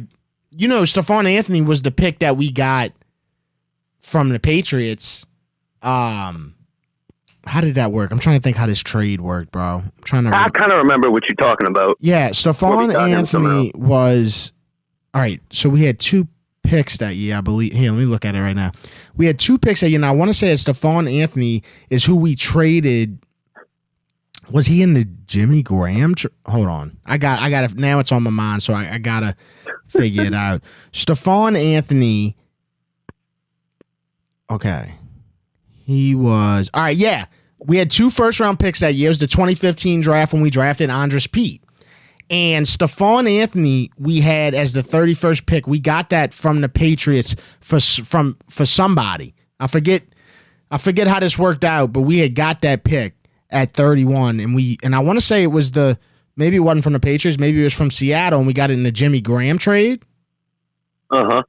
You know, Stephon Anthony was the pick that we got from the Patriots. How did that work? I'm trying to think how this trade worked, bro. I kind of remember what you're talking about. Yeah, Stephon Anthony was all right. So we had 2 picks that year, I believe. Here, let me look at it right now. We had 2 picks that year. Now, I want to say that Stephon Anthony is who we traded. Was he in the Jimmy Graham? Hold on. I got it. Now it's on my mind, so I got to figure it out. Stephon Anthony. Okay. He was. All right, yeah. We had 2 first-round picks that year. It was the 2015 draft when we drafted Andres Pete. And Stephon Anthony, we had as the 31st pick. We got that from the Patriots for somebody. I forget how this worked out, but we had got that pick at 31, and I want to say it was maybe it wasn't from the Patriots, maybe it was from Seattle, and we got it in the Jimmy Graham trade. Uh-huh.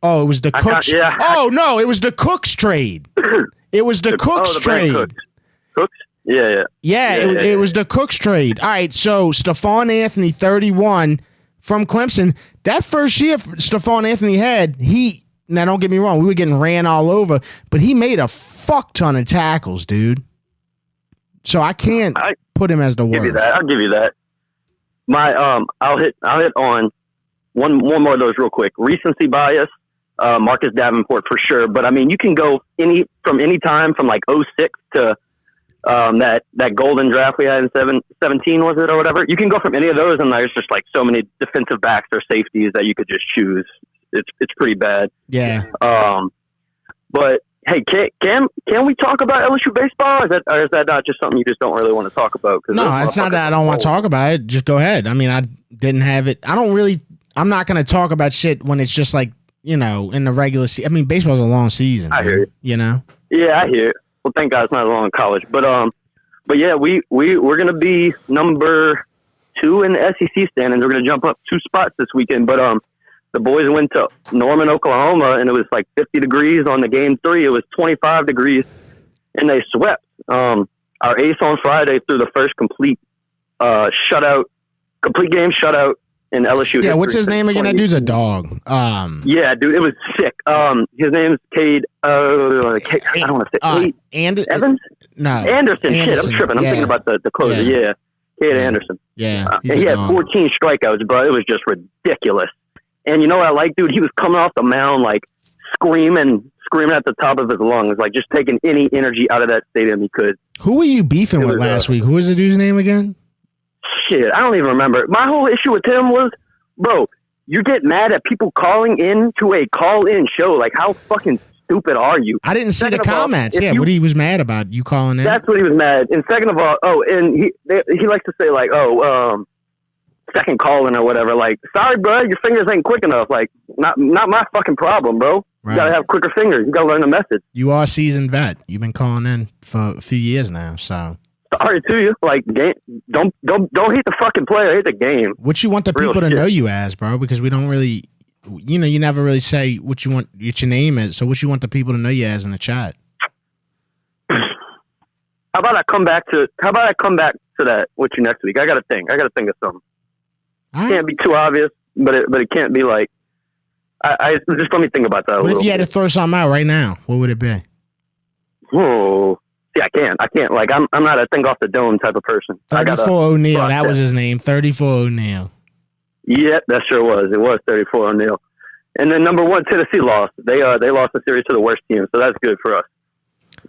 Oh, it was the Cooks. Oh no, it was the Cooks trade. It was the Cooks trade. Cooks? Yeah. It was the Cooks trade. All right, so Stephon Anthony, 31 from Clemson. That first year Stephon Anthony had, now don't get me wrong, we were getting ran all over, but he made a fuck ton of tackles, dude. So I can't put him as the worst. I'll give you that. I'll hit on one more of those real quick. Recency bias, Marcus Davenport for sure. But I mean, you can go from any time from like 06 to that golden draft we had in 17, was it, or whatever. You can go from any of those, and there's just like so many defensive backs or safeties that you could just choose. It's pretty bad. Yeah. But hey, can we talk about LSU baseball? Or is that not just something you just don't really want to talk about? No, it's not that I don't want to talk about it. Just go ahead. I mean, I didn't have it. I'm not going to talk about shit when it's just like, in the regular season. I mean, baseball's a long season. I hear you. You know? Yeah, I hear it. Well, thank God it's not as long in college. But yeah, we're going to be number 2 in the SEC standings. We're going to jump up 2 spots this weekend. But the boys went to Norman, Oklahoma, and it was like 50 degrees on the game 3. It was 25 degrees, and they swept. Our ace on Friday threw the first complete game shutout in LSU. Yeah, what's his name again? That dude's a dog. Yeah, dude, it was sick. His name's Cade. I don't want to say Evans. No, Anderson. Shit, I'm tripping. I'm thinking about the closer. Yeah, Cade Anderson. Yeah, and he had 14 strikeouts, bro. It was just ridiculous. And you know what I like, dude? He was coming off the mound like screaming at the top of his lungs, like just taking any energy out of that stadium he could. Who were you beefing with last week? Who was the dude's name again? Shit, I don't even remember. My whole issue with him was, bro, you get mad at people calling in to a call-in show. Like, how fucking stupid are you? I didn't see the comments. Yeah, what he was mad about, you calling in? That's what he was mad. And second of all, and he likes to say, like, second calling or whatever. Like, sorry, bro, your fingers ain't quick enough. Like, not my fucking problem, bro. Right. You gotta have quicker fingers. You gotta learn the message. You are a seasoned vet. You've been calling in for a few years now, so... Sorry to you. Like, don't hate the fucking player. Hate the game. What you want the people to know you as, bro? Because we don't really, you never really say what you want, what your name is. So what you want the people to know you as in the chat? How about I come back to that with you next week? I got to think of something. Right. Can't be too obvious, but it can't be like. I just let me think about that. What if you had to throw something out right now? What would it be? Oh. Yeah, I can't. Like, I'm not a think off the dome type of person. 34 O'Neal. That was his name. 34 O'Neal. Yep, that sure was. It was 34 O'Neal. And then number 1, Tennessee lost. They lost the series to the worst team, so that's good for us.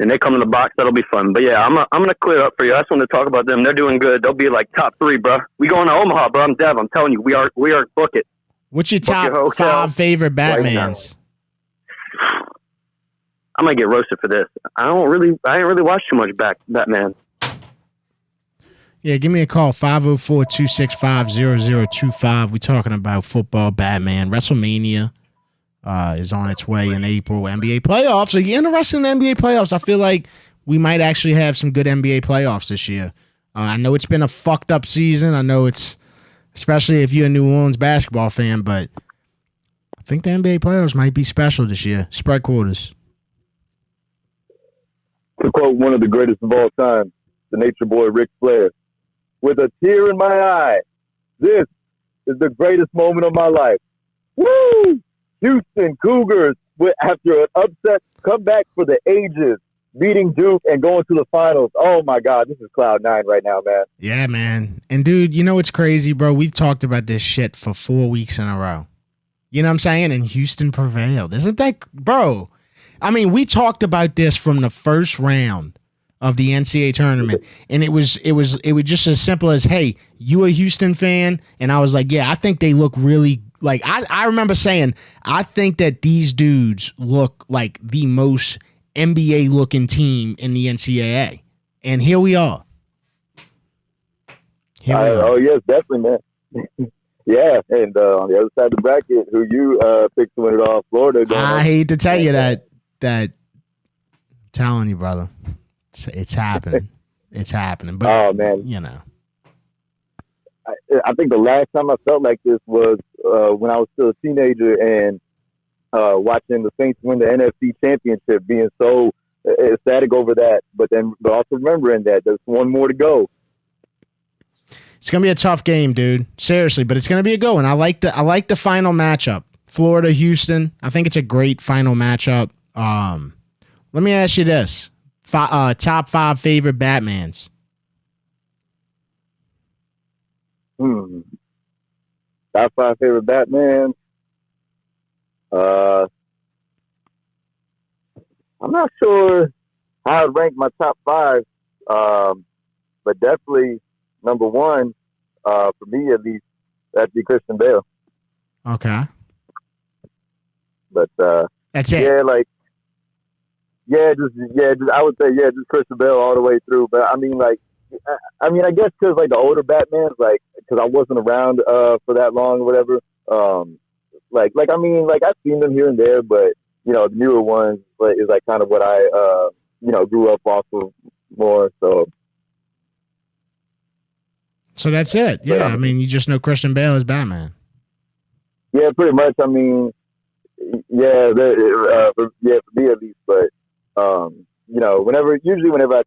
And they come in the box. That'll be fun. But yeah, I'm gonna clear up for you. I just want to talk about them. They're doing good. They'll be like top 3, bro. We going to Omaha, bro. I'm Dev. I'm telling you, we are book it. What's your top 5 favorite Batmans? I might get roasted for this. I ain't really watched too much Batman. Yeah, give me a call, 504-265-0025. We're talking about football, Batman. WrestleMania is on its way in April. NBA playoffs. Are you interested in NBA playoffs? I feel like we might actually have some good NBA playoffs this year. I know it's been a fucked up season. I know it's, especially if you're a New Orleans basketball fan, but I think the NBA playoffs might be special this year. Spread quarters. To quote one of the greatest of all time, the Nature Boy Ric Flair, with a tear in my eye, this is the greatest moment of my life. Woo! Houston Cougars, after an upset comeback for the ages, beating Duke and going to the finals. Oh, my God, this is Cloud 9 right now, man. Yeah, man. And, dude, you know what's crazy, bro? We've talked about this shit for 4 weeks in a row. You know what I'm saying? And Houston prevailed. Isn't that, bro? I mean, we talked about this from the first round of the NCAA tournament, and it was just as simple as, hey, you a Houston fan? And I was like, yeah, I think they look really like, I remember saying, I think that these dudes look like the most NBA looking team in the NCAA. And here we are. Oh, yes, definitely, man. Yeah, and on the other side of the bracket, who you picked to win it all, Florida. I hate to tell you that I'm telling you, brother, it's happening. It's happening. But, oh, man. You know. I think the last time I felt like this was when I was still a teenager and watching the Saints win the NFC Championship, being so ecstatic over that, but also remembering that there's one more to go. It's gonna be a tough game, dude. Seriously, but it's gonna be a good one. I like the final matchup. Florida, Houston. I think it's a great final matchup. Let me ask you this: top 5 favorite Batmans. Top 5 favorite Batman. I'm not sure how I'd rank my top 5, but definitely number 1, for me at least, that'd be Christian Bale. Okay. But that's it. Yeah, just I would say just Christian Bale all the way through. But I mean, I guess because like the older Batmans, like because I wasn't around for that long or whatever. I've seen them here and there, but the newer ones is like kind of what I grew up off of more. So that's it. Yeah, I mean, you just know Christian Bale as Batman. Yeah, pretty much. I mean, for me at least. But whenever I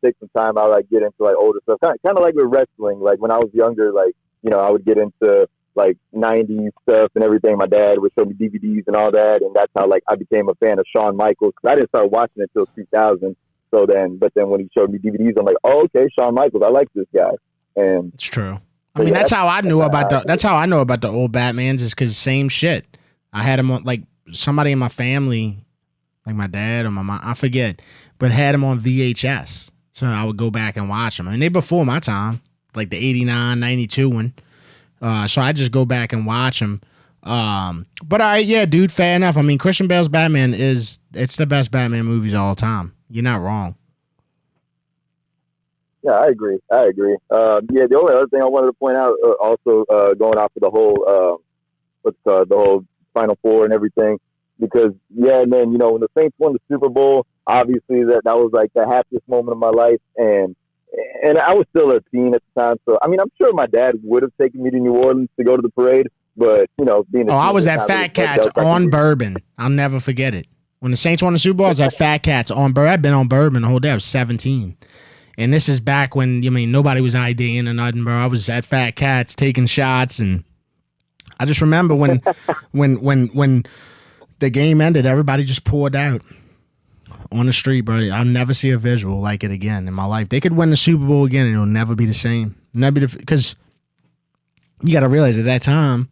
take some time, I like get into like older stuff. Kind of like with wrestling. Like when I was younger, I would get into like 90s stuff and everything. My dad would show me DVDs and all that, and that's how like I became a fan of Shawn Michaels. Cause I didn't start watching it until 2000. But then when he showed me DVDs, I'm like, oh, okay, Shawn Michaels, I like this guy. And it's true. I mean, that's how I know about the old Batmans, is because same shit. I had him on, like, somebody in my family, like my dad or my mom, I forget, but had him on VHS. So I would go back and watch them. I mean, they before my time, like the 89, 92 one. So I just go back and watch them. But all right, yeah, dude, fair enough. I mean, Christian Bale's Batman it's the best Batman movies of all time. You're not wrong. Yeah, I agree. The only other thing I wanted to point out, also going off of the whole, the whole Final Four and everything, because and then when the Saints won the Super Bowl, obviously that was like the happiest moment of my life, and I was still a teen at the time, so I mean I'm sure my dad would have taken me to New Orleans to go to the parade, but being I was at Fat Cats on Bourbon. I'll never forget it. When the Saints won the Super Bowl, I was at Fat Cats on Bourbon. I've been on Bourbon the whole day. I was 17. And this is back when, nobody was IDing or nothing, bro. I was at Fat Cats taking shots, and I just remember when when the game ended, everybody just poured out on the street, bro. I'll never see a visual like it again in my life. They could win the Super Bowl again, and it'll never be the same. Because you got to realize at that time,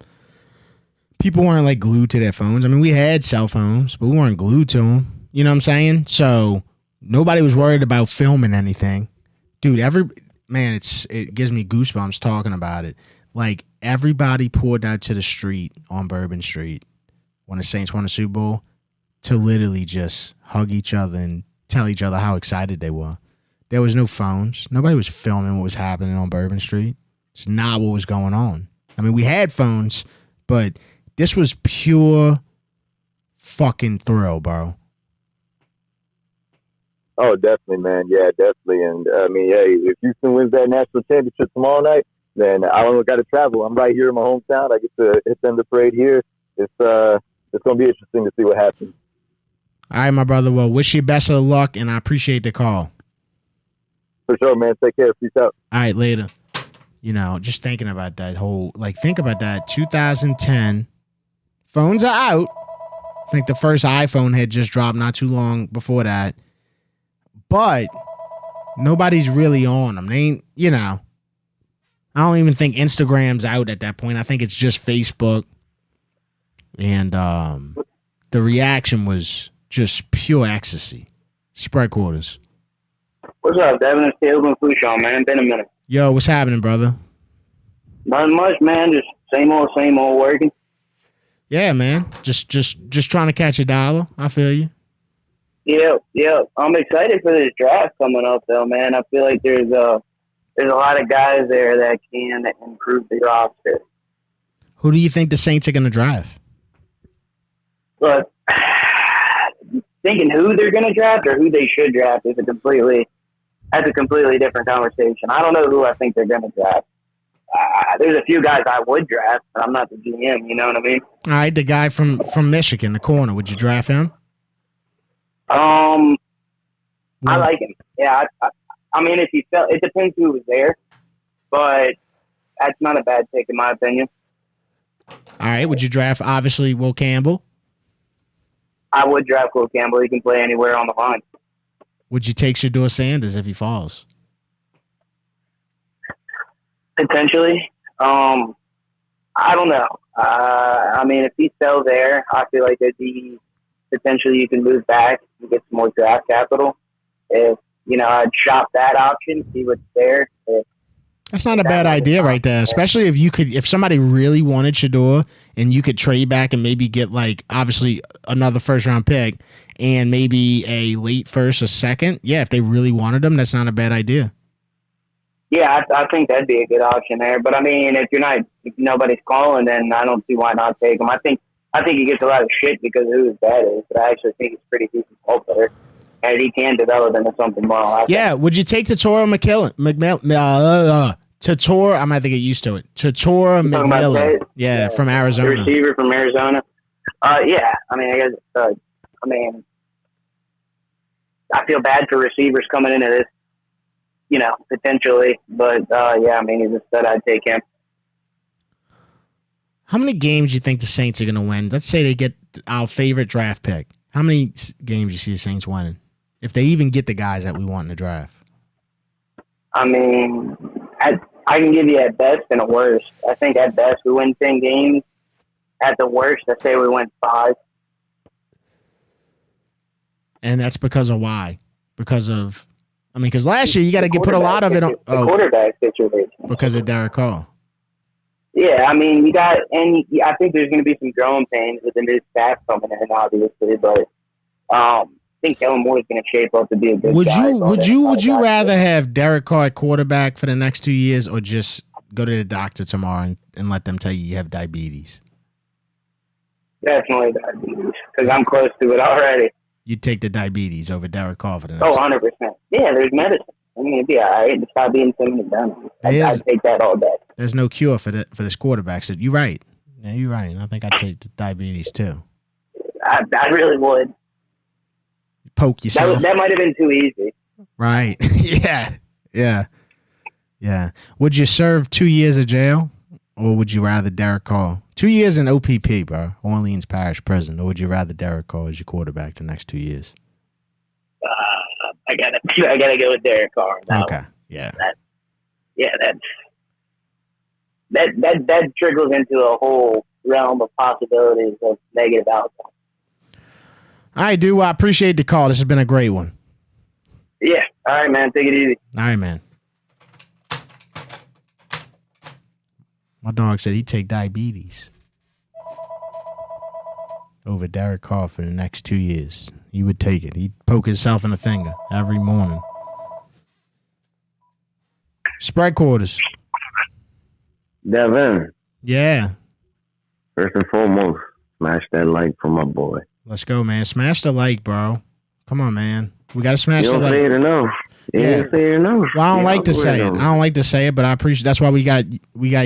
people weren't like glued to their phones. I mean, we had cell phones, but we weren't glued to them. You know what I'm saying? So nobody was worried about filming anything. Dude, it gives me goosebumps talking about it. Like, everybody poured out to the street on Bourbon Street when the Saints won the Super Bowl. to literally just hug each other and tell each other how excited they were. There was no phones. Nobody was filming what was happening on Bourbon Street. It's not what was going on. I mean, we had phones, but this was pure fucking thrill, bro. Oh, definitely, man. Yeah, definitely. And I mean, hey, if Houston wins that national championship tomorrow night, then I don't got to travel. I'm right here in my hometown. I get to hit them the parade here. It's gonna be interesting to see what happens. All right, my brother. Well, wish you best of luck, and I appreciate the call. For sure, man. Take care. Peace out. All right, later. You know, just thinking about that whole, think about that. 2010, phones are out. I think the first iPhone had just dropped not too long before that. But nobody's really on them. They ain't, I don't even think Instagram's out at that point. I think it's just Facebook. And the reaction was just pure ecstasy. Spread quarters. What's up, Devin? It's Caleb and Fouchon, man. Been a minute. Yo, what's happening, brother? Nothing much, man. Just same old working. Yeah, man. Just trying to catch a dollar. I feel you. Yeah. I'm excited for this draft coming up, though, man. I feel like there's a lot of guys there that can improve the roster. Who do you think the Saints are going to draft? But thinking who they're going to draft or who they should draft is a completely different conversation. I don't know who I think they're going to draft. There's a few guys I would draft, but I'm not the GM. You know what I mean? All right, the guy from Michigan, the corner. Would you draft him? I like him. Yeah, I mean, if he fell, it depends who was there, but that's not a bad pick in my opinion. All right, would you draft obviously Will Campbell? I would draft Will Campbell. He can play anywhere on the line. Would you take Shedeur Sanders if he falls? Potentially. I don't know. I mean, if he's still there, I feel like there'd be potentially you can move back and get some more draft capital. If, I'd shop that option, see what's there. That's not a bad idea right there, especially if somebody really wanted Shedeur and you could trade back and maybe get obviously another first round pick and maybe a late first or second. Yeah, if they really wanted him, that's not a bad idea. Yeah, I think that'd be a good option there. But I mean, if nobody's calling, then I don't see why not take him. I think he gets a lot of shit because of who his dad is, but I actually think he's a pretty decent ball player. And he can develop into something more. Yeah, would you take Tatora Tatora, I might have to get used to it. Tatora McMillan. Yeah, from Arizona. The receiver from Arizona. Yeah, I mean, I guess, I feel bad for receivers coming into this, potentially. But, yeah, I mean, he's a stud. I'd take him. How many games do you think the Saints are going to win? Let's say they get our favorite draft pick. How many games do you see the Saints winning? If they even get the guys that we want in the draft. I mean, I can give you at best and a worst. I think at best we win 10 games. At the worst, I say we win 5. And that's because of why? Because last year you got to put a lot of it on the quarterback situation. Because of Derek Carr. Yeah, I mean, I think there's going to be some growing pains with the new staff coming in, obviously, but I think Kellen Moore is going to shape up to be a good guy. Would you rather have Derek Carr at quarterback for the next 2 years or just go to the doctor tomorrow and let them tell you have diabetes? Definitely diabetes, because I'm close to it already. You'd take the diabetes over Derek Carr for the next 100%. Yeah, there's medicine. I mean, it'd be all right to stop being so done. I'd take that all day. There's no cure for this quarterback. So you're right. Yeah, you're right. I think I'd take the diabetes too. I really would. Poke yourself. That might have been too easy. Right. Yeah. Would you serve 2 years of jail, or would you rather Derek Carr? 2 years in OPP, bro, Orleans Parish Prison, or would you rather Derek Carr as your quarterback the next 2 years? I gotta go with Derek Carr. Okay. Yeah. That trickles into a whole realm of possibilities of negative outcomes. All right, dude. Well, I appreciate the call. This has been a great one. Yeah. All right, man. Take it easy. All right, man. My dog said he'd take diabetes over Derek Carr for the next 2 years. He would take it. He'd poke himself in the finger every morning. Spread quarters. Devin, Yeah. first and foremost, smash that like for my boy. Let's go, man. Smash the like, bro. Come on, man. We got to smash You the don't like. say it enough. You Yeah. don't say it enough. Well, I don't like to say it. algorithm. I don't like to say it, but I appreciate. That's why we got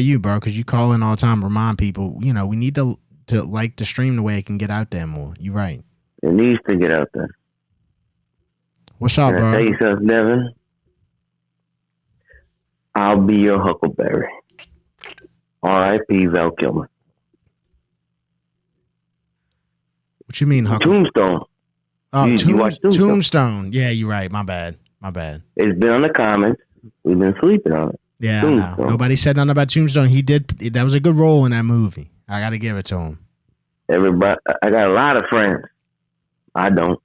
you, bro. Because you call in all the time, remind people. You know, we need to like the stream the way it can get out there more. You're right. It needs to get out there. What's up, Can I bro? tell you something, Devin? I'll be your Huckleberry. R.I.P. Val Kilmer. What you mean, Huck? Tombstone. Oh, you watch Tombstone? Tombstone. Yeah, you're right. My bad. It's been on the comments. We've been sleeping on it. Yeah, I know. Tombstone. Nobody said nothing about Tombstone. He did. That was a good role in that movie. I got to give it to him. Everybody, I got a lot of friends. I don't.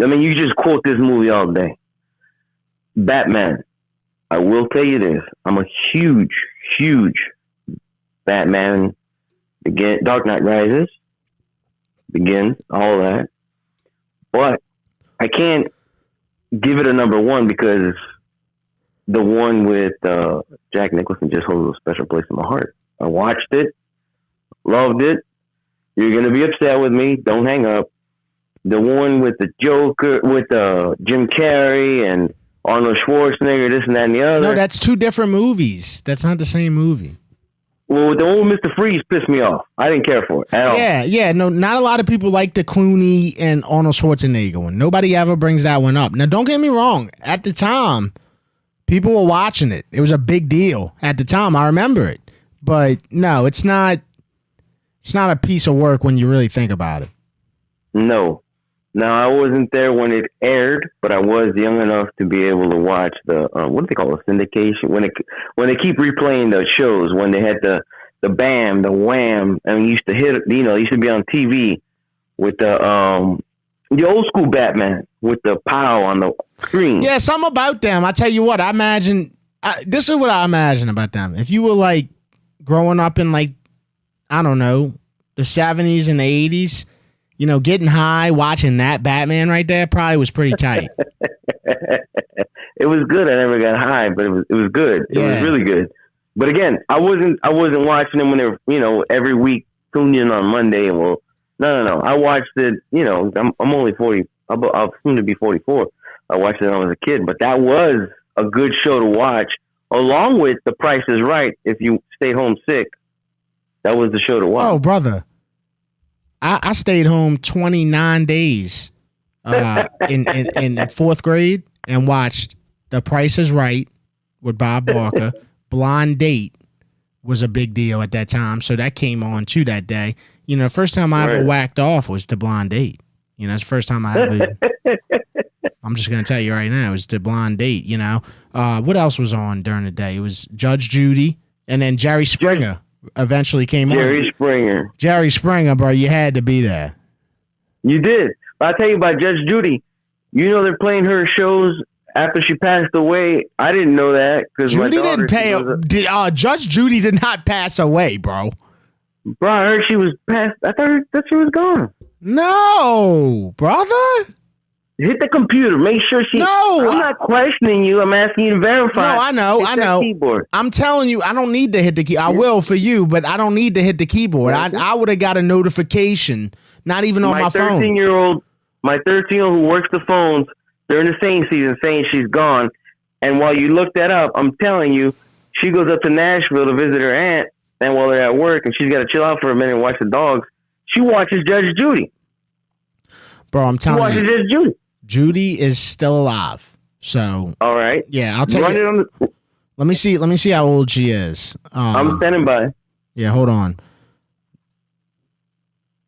I mean, you just quote this movie all day. Batman. I will tell you this. I'm a huge Batman. Dark Knight Rises. Begins. All that. But I can't give it a number one because the one with Jack Nicholson just holds a special place in my heart. I watched it. Loved it. You're going to be upset with me. Don't hang up. The one with the Joker, with Jim Carrey and Arnold Schwarzenegger, this and that and the other. No, that's two different movies. That's not the same movie. Well, the one with Mr. Freeze pissed me off. I didn't care for it at all. Yeah. No, not a lot of people like the Clooney and Arnold Schwarzenegger one. Nobody ever brings that one up. Now, don't get me wrong. At the time, people were watching it. It was a big deal at the time. I remember it. But no, it's not. It's not a piece of work when you really think about it. No. Now, I wasn't there when it aired, but I was young enough to be able to watch the, what do they call it, syndication? When they keep replaying the shows, when they had the Bam, the Wham, and used to hit, it used to be on TV with the old school Batman with the pow on the screen. Yeah, something about them. I tell you what, I imagine, this is what I imagine about them. If you were like growing up in like, I don't know, the 70s and the 80s, getting high, watching that Batman right there probably was pretty tight. It was good. I never got high, but it was good. It was really good. But again, I wasn't watching them when they were, every week tuned in on Monday. And no. I watched it. I'm only 40. I'll soon to be 44. I watched it when I was a kid, but that was a good show to watch, along with The Price is Right. If you stay home sick, that was the show to watch. Oh, brother. I stayed home 29 days in fourth grade and watched The Price is Right with Bob Barker. Blind Date was a big deal at that time, so that came on too that day. The first time I ever whacked off was The Blind Date. It's the first time I ever. I'm just gonna tell you right now, it was The Blind Date. What else was on during the day? It was Judge Judy, and then Jerry Springer. Eventually came on. Jerry Springer, bro, you had to be there. You did. But I'll tell you about Judge Judy. They're playing her shows after she passed away. I didn't know that because Judy didn't pay. Judge Judy did not pass away, bro. Bro, I heard she was passed. I thought she was gone. No, brother. Hit the computer. Make sure she. No, I'm not questioning you. I'm asking you to verify. No, I know. Hit that keyboard. I'm telling you, I don't need to hit the key. I will for you, but I don't need to hit the keyboard. I would have got a notification, not even on my phone. My 13-year-old who works the phones during the same season saying she's gone. And while you look that up, I'm telling you, she goes up to Nashville to visit her aunt. And while they're at work and she's got to chill out for a minute and watch the dogs, she watches Judge Judy. Bro, I'm telling you. She watches Judge Judy. Judy is still alive. So all right. Yeah, I'll tell you. Let me see how old she is. I'm standing by. Yeah, hold on.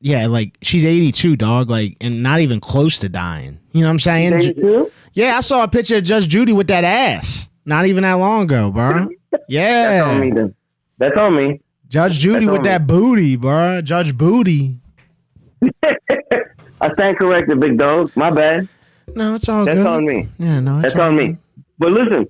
Yeah, like she's 82, dog, and not even close to dying. You know what I'm saying? 82? Yeah, I saw a picture of Judge Judy with that ass. Not even that long ago, bro. Yeah. That's on me then. That's on me. Judge Judy with that booty, bro. Judge Booty. I stand corrected, big dog. My bad. No, it's all good. That's on me. Yeah, no, that's on me. But listen,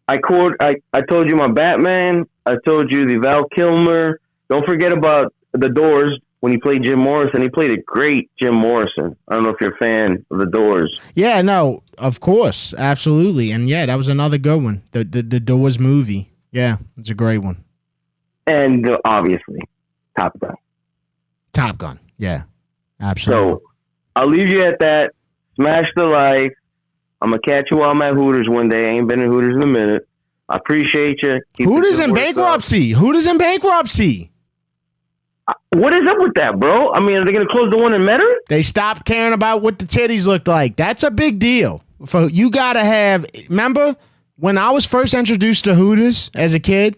I told you my Batman. I told you the Val Kilmer. Don't forget about the Doors. when he played Jim Morrison. He played a great Jim Morrison. I don't know if you're a fan of the Doors. Yeah, no, of course, absolutely, and yeah, that was another good one. The Doors movie. Yeah, it's a great one. And obviously, Top Gun. Top Gun. Yeah, absolutely. So I'll leave you at that. Smash the life. I'm gonna catch you while I'm at Hooters one day. I ain't been in Hooters in a minute. I appreciate you. Hooters in bankruptcy. Hooters in bankruptcy. What is up with that, bro? I mean, are they going to close the one in Metairie? They stopped caring about what the titties looked like. That's a big deal. You got to have... Remember when I was first introduced to Hooters as a kid?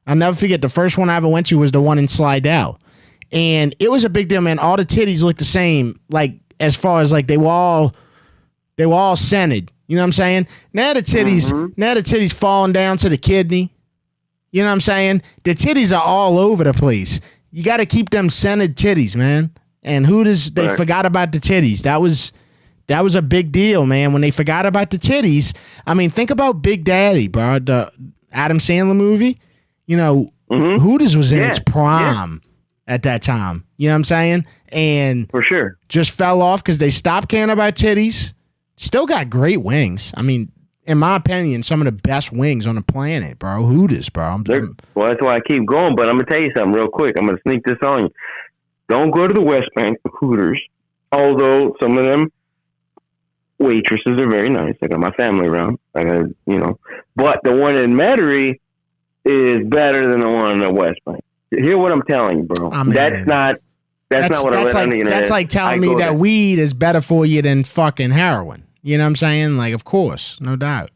I'll never forget, the first one I ever went to was the one in Slidell. And it was a big deal, man. All the titties looked the same, like, as far as, like, they were all scented. You know what I'm saying? Now the titties falling down to the kidney. You know what I'm saying? The titties are all over the place. You got to keep them scented titties, man. And Hooters, they forgot about the titties. That was a big deal, man. When they forgot about the titties, I mean, think about Big Daddy, bro. The Adam Sandler movie. You know, Hooters was in its prime at that time. You know what I'm saying? And for sure, just fell off because they stopped caring about titties. Still got great wings. I mean, in my opinion, some of the best wings on the planet, bro. Hooters, bro. Well, that's why I keep going. But I'm going to tell you something real quick. I'm going to sneak this on you. Don't go to the West Bank Hooters, although some of them waitresses are very nice. I got my family around. I got, but the one in Metairie is better than the one in the West Bank. Hear what I'm telling you, bro. That's not what I read on the internet. That's like telling me that weed is better for you than fucking heroin. You know what I'm saying? Like, of course, no doubt.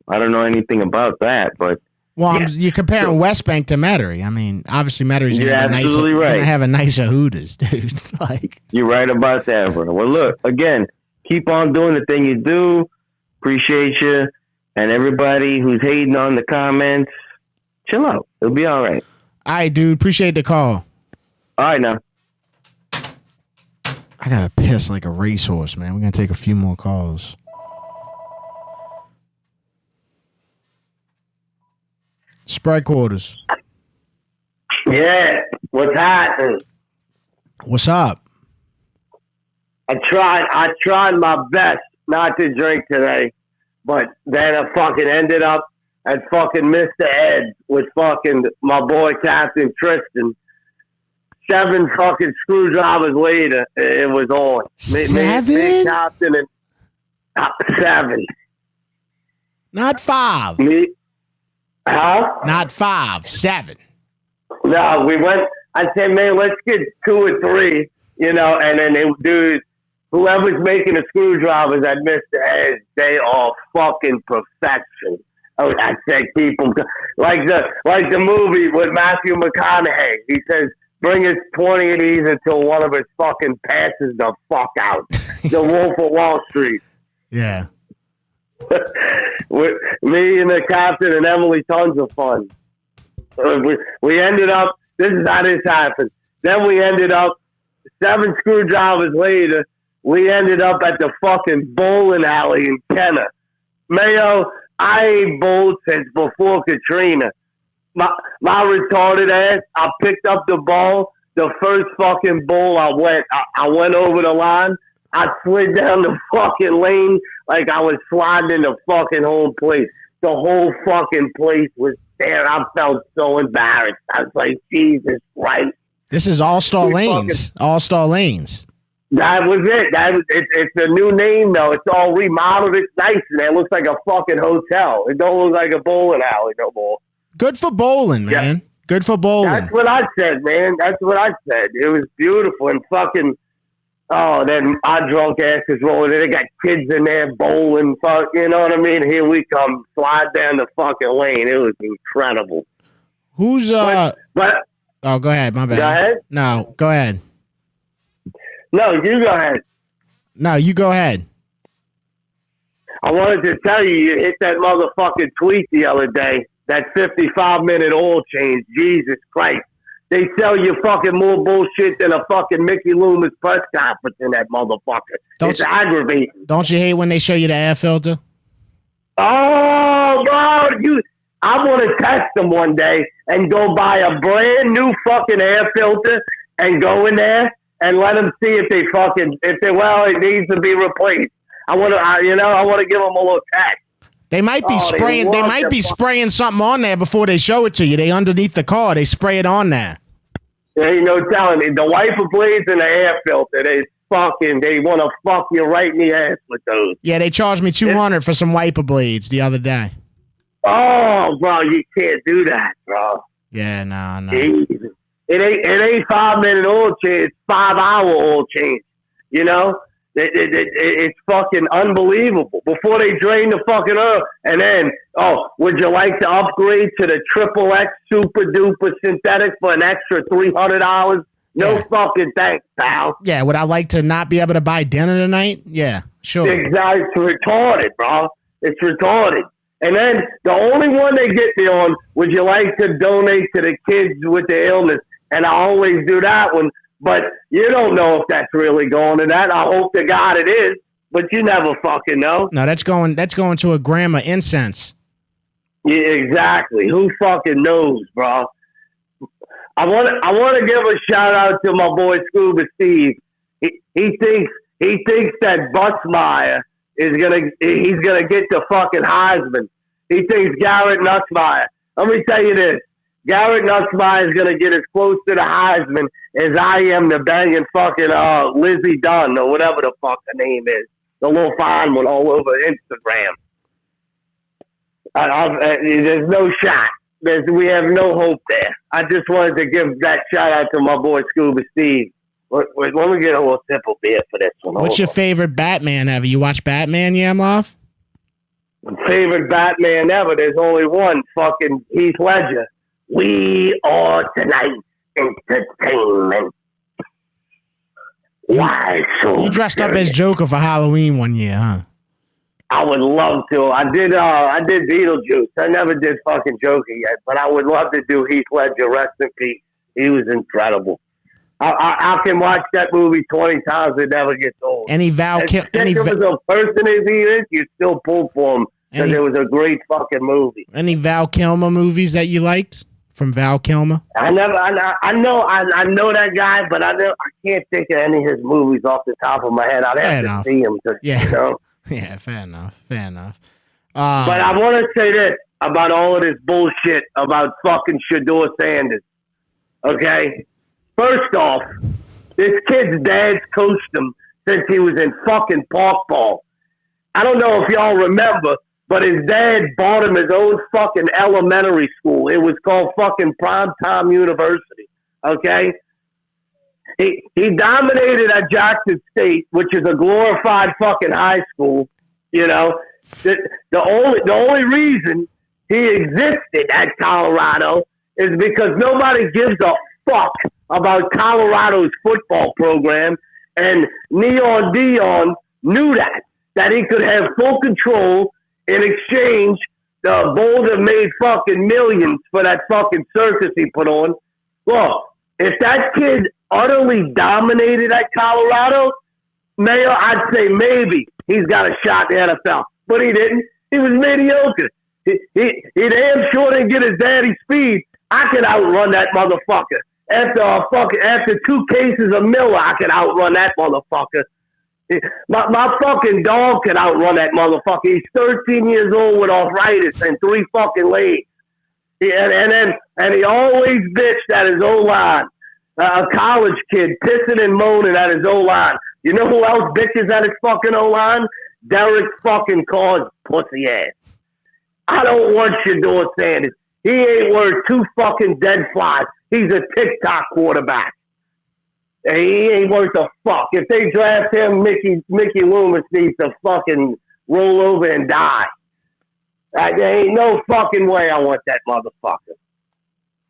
I don't know anything about that, but you're comparing West Bank to Metairie. I mean, obviously Metarie's gonna have a nicer Hooters, dude. Like, you're right about that, bro. Well, look, again, keep on doing the thing you do. Appreciate you, and everybody who's hating on the comments, chill out. It'll be all right. All right, dude. Appreciate the call. All right, now. I gotta piss like a racehorse, man. We're gonna take a few more calls. Sprite Quarters. Yeah, what's happening? What's up? I tried my best not to drink today, but then I fucking ended up at fucking Mr. Ed with fucking my boy Captain Tristan. 7 fucking screwdrivers later, it was on. 7? Captain and 7. Not 5. Me? Huh? Not 5. 7. No, we went. I said, man, let's get 2 or 3, and then whoever's making the screwdrivers at Mr. Ed, they are fucking perfection. Oh, I said, keep them like the movie with Matthew McConaughey. He says, bring us 20 of these until one of us fucking passes the fuck out. The Wolf of Wall Street. Yeah. Me and the captain and Emily, tons of fun. We ended up, this is how this happened. Then we ended up, 7 screwdrivers later, we ended up at the fucking bowling alley in Kenner. Mayo, I ain't bowled since before Katrina. My retarded ass, I picked up the ball. The first fucking bowl I went over the line. I slid down the fucking lane like I was sliding in the fucking home plate. The whole fucking place was there. I felt so embarrassed. I was like, Jesus Christ. This is All-Star Lanes. All-Star Lanes. That was it. It's a new name, though. It's all remodeled. It's nice, man. It looks like a fucking hotel. It don't look like a bowling alley no more. Good for bowling, man. Yeah. Good for bowling. That's what I said, man. That's what I said. It was beautiful and fucking. Oh, then our drunk ass is rolling. They got kids in there bowling. Fuck, you know what I mean? Here we come, slide down the fucking lane. It was incredible. Who's But oh, go ahead. My bad. Go ahead. No, go ahead. No, you go ahead. No, you go ahead. I wanted to tell you, you hit that motherfucking tweet the other day. That 55-minute oil change. Jesus Christ. They sell you fucking more bullshit than a fucking Mickey Loomis press conference in that motherfucker. It's aggravating. Don't you hate when they show you the air filter? Oh, bro. I want to test them one day and go buy a brand new fucking air filter and go in there and let them see if it needs to be replaced. I want to give them a little test. They might be spraying. They might be spraying something on there before they show it to you. They underneath the car. They spray it on there. There ain't no telling me. The wiper blades and the air filter. They want to fuck you right in the ass with those. Yeah, they charged me $200 for some wiper blades the other day. Oh, bro, you can't do that, bro. Yeah, no. Jesus. It ain't 5-minute oil change. It's 5-hour oil change. You know, it's fucking unbelievable. Before they drain the fucking oil, and then, would you like to upgrade to the XXX Super Duper Synthetic for an extra $300? No fucking thanks, pal. Yeah, would I like to not be able to buy dinner tonight? Yeah, sure. Exactly. It's retarded, bro. It's retarded. And then the only one they get me on, would you like to donate to the kids with the illness? And I always do that one. But you don't know if that's really going to that. I hope to God it is. But you never fucking know. No, that's going to a gram of incense. Yeah, exactly. Who fucking knows, bro? I want to give a shout out to my boy Scuba Steve. He thinks that Butzmeyer he's gonna get the fucking Heisman. He thinks Garrett Nussmeier. Let me tell you this: Garrett Nussmeier is gonna get as close to the Heisman as I am to banging fucking Lizzie Dunn or whatever the fuck her name is, the little fine one all over Instagram. There's no shot. We have no hope there. I just wanted to give that shout out to my boy Scuba Steve. Let me get a little sip of beer for this one. What's your favorite Batman ever? You watch Batman, Yamlov? Favorite Batman ever? There's only one. Fucking Heath Ledger. We are tonight entertainment. Why so? You dressed up as Joker for Halloween one year, huh? I would love to. I did Beetlejuice. I never did fucking Joker yet, but I would love to do Heath Ledger. Rest in peace. He was incredible. I can watch that movie 20 times. It never gets old. Any Val Kilmer? As a person as he is, you still pull for him because it was a great fucking movie. Any Val Kilmer movies that you liked from Val Kilmer? I know that guy, but I can't think of any of his movies off the top of my head. I'd have to see him. You know? Yeah, fair enough. But I want to say this about all of this bullshit about fucking Shedeur Sanders. Okay? First off, this kid's dad's coached him since he was in fucking park ball. I don't know if y'all remember, but his dad bought him his own fucking elementary school. It was called fucking Primetime University. Okay? He dominated at Jackson State, which is a glorified fucking high school. You know, the only reason he existed at Colorado is because nobody gives a fuck about Colorado's football program, and Neon Dion knew that he could have full control. In exchange, the Boulder made fucking millions for that fucking circus he put on. Look, if that kid utterly dominated at Colorado, Mayo, I'd say maybe he's got a shot in the NFL. But he didn't. He was mediocre. He damn sure didn't get his daddy's speed. I could outrun that motherfucker. After 2 cases of Miller, I could outrun that motherfucker. My fucking dog can outrun that motherfucker. He's 13 years old with arthritis and 3 fucking legs. And he always bitched at his O-line. A college kid pissing and moaning at his O-line. You know who else bitches at his fucking O-line? Derek fucking Carr's pussy ass. I don't want Shedeur Sanders. He ain't worth 2 fucking dead flies. He's a TikTok quarterback. And he ain't worth a fuck. If they draft him, Mickey Loomis needs to fucking roll over and die. There ain't no fucking way I want that motherfucker.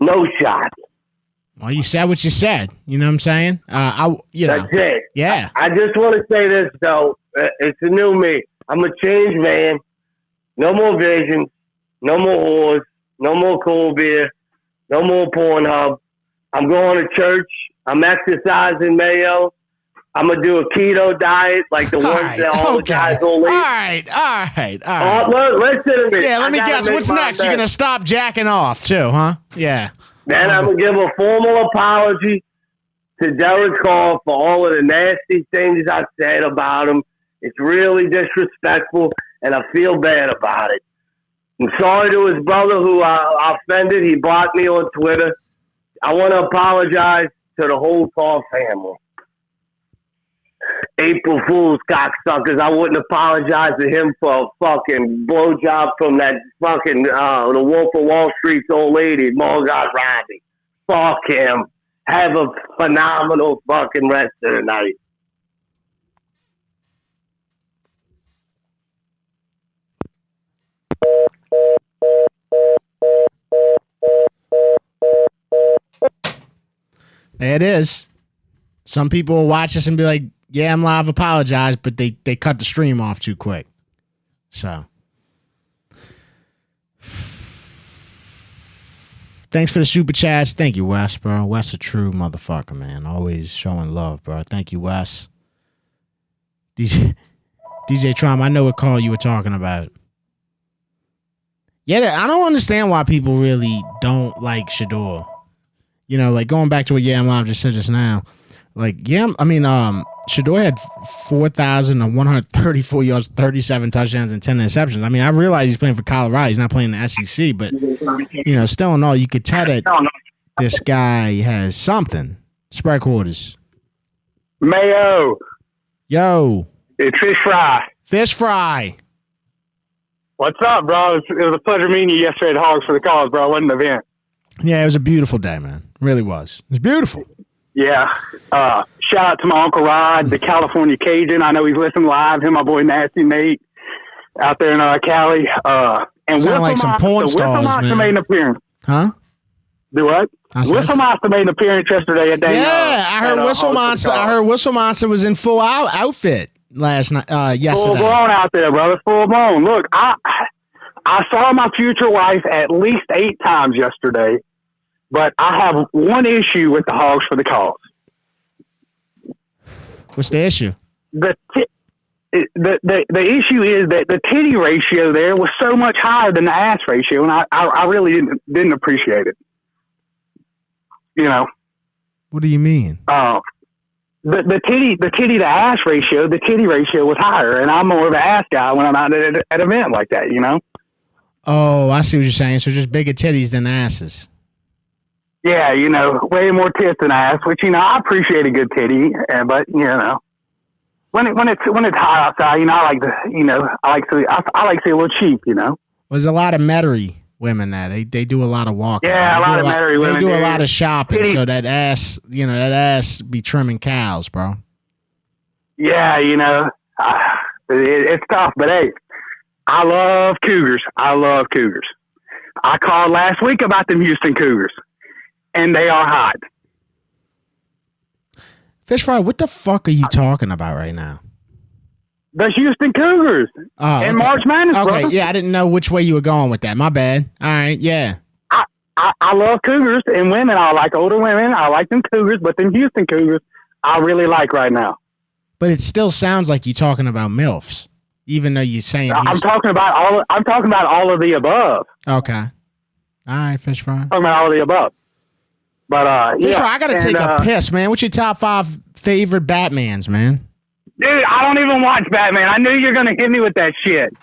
No shot. Well, you said what you said. You know what I'm saying? That's it. Yeah. I just want to say this, though. It's a new me. I'm a changed man. No more visions. No more whores. No more cold beer. No more Pornhub. I'm going to church. I'm exercising, Mayo. I'm gonna do a keto diet like the ones that all the guys will eat. All right. Listen to me. Yeah, let me guess. What's next? You're gonna stop jacking off too, huh? Yeah. Then I'm gonna give a formal apology to Derek Carr for all of the nasty things I said about him. It's really disrespectful, and I feel bad about it. I'm sorry to his brother who I offended. He blocked me on Twitter. I want to apologize to the whole Carr family. April Fool's cocksuckers. I wouldn't apologize to him for a fucking blowjob from that fucking the Wolf of Wall Street's old lady, Margot Robbie. Fuck him. Have a phenomenal fucking rest of the night. There it is. Some people will watch this and be like, yeah, I'm live, apologize, but they cut the stream off too quick. So. Thanks for the super chats. Thank you, Wes, bro. Wes a true motherfucker, man. Always showing love, bro. Thank you, Wes. DJ Traum, I know what call you were talking about. Yeah, I don't understand why people really don't like Shador. You know, like going back to what Yam Live just said just now. Like, Shador had 4,134 yards, 37 touchdowns, and 10 interceptions. I mean, I realize he's playing for Colorado. He's not playing in the SEC, but, still in all, you could tell that this guy has something. Spread quarters. Mayo. Yo. It's Fish Fry. Fish Fry. What's up, bro? It was a pleasure meeting you yesterday at Hogs for the Cause, bro. What an event. Yeah, it was a beautiful day, man. It really was. It was beautiful. Yeah. Shout out to my Uncle Rod, the California Cajun. I know he's listening live. Him, my boy Nasty Nate, out there in Cali. And sound like some porn stars, man. Made an appearance. Huh? Do what? Whistle Monster made an appearance yesterday at Dayton. Yeah, I heard Whistle Monster. I heard Whistle Monster was in full outfit last night. Yesterday. Full blown out there, brother. Full blown. Look, I saw my future wife at least 8 times yesterday, but I have one issue with the Hogs for the Cause. What's the issue? The issue is that the titty ratio there was so much higher than the ass ratio, and I really didn't appreciate it. You know. What do you mean? The titty to ass ratio, the titty ratio was higher, and I'm more of an ass guy when I'm out at an event like that, you know? Oh, I see what you're saying. So just bigger titties than asses. Yeah, way more tits than ass, which, I appreciate a good titty, but, when it's hot outside, I like to see a little cheap, There's a lot of Metairie women that they do a lot of walking. Yeah, a lot of Metairie women. They do a lot of shopping, Titty. so that ass be trimming cows, bro. Yeah, it's tough, but hey, I love Cougars. I called last week about them Houston Cougars, and they are hot. Fish Fry, what the fuck are you talking about right now? The Houston Cougars in March Madness, okay, brother. Yeah, I didn't know which way you were going with that. My bad. All right, yeah. I love Cougars and women. I like older women. I like them Cougars, but them Houston Cougars, I really like right now. But it still sounds like you're talking about MILFs, even though you're saying I'm talking about all of the above. Okay. All right, Fish Fry. I'm talking about all of the above. But Fish Fry, I gotta take a piss, man. What's your top 5 favorite Batmans, man? Dude, I don't even watch Batman. I knew you were gonna hit me with that shit.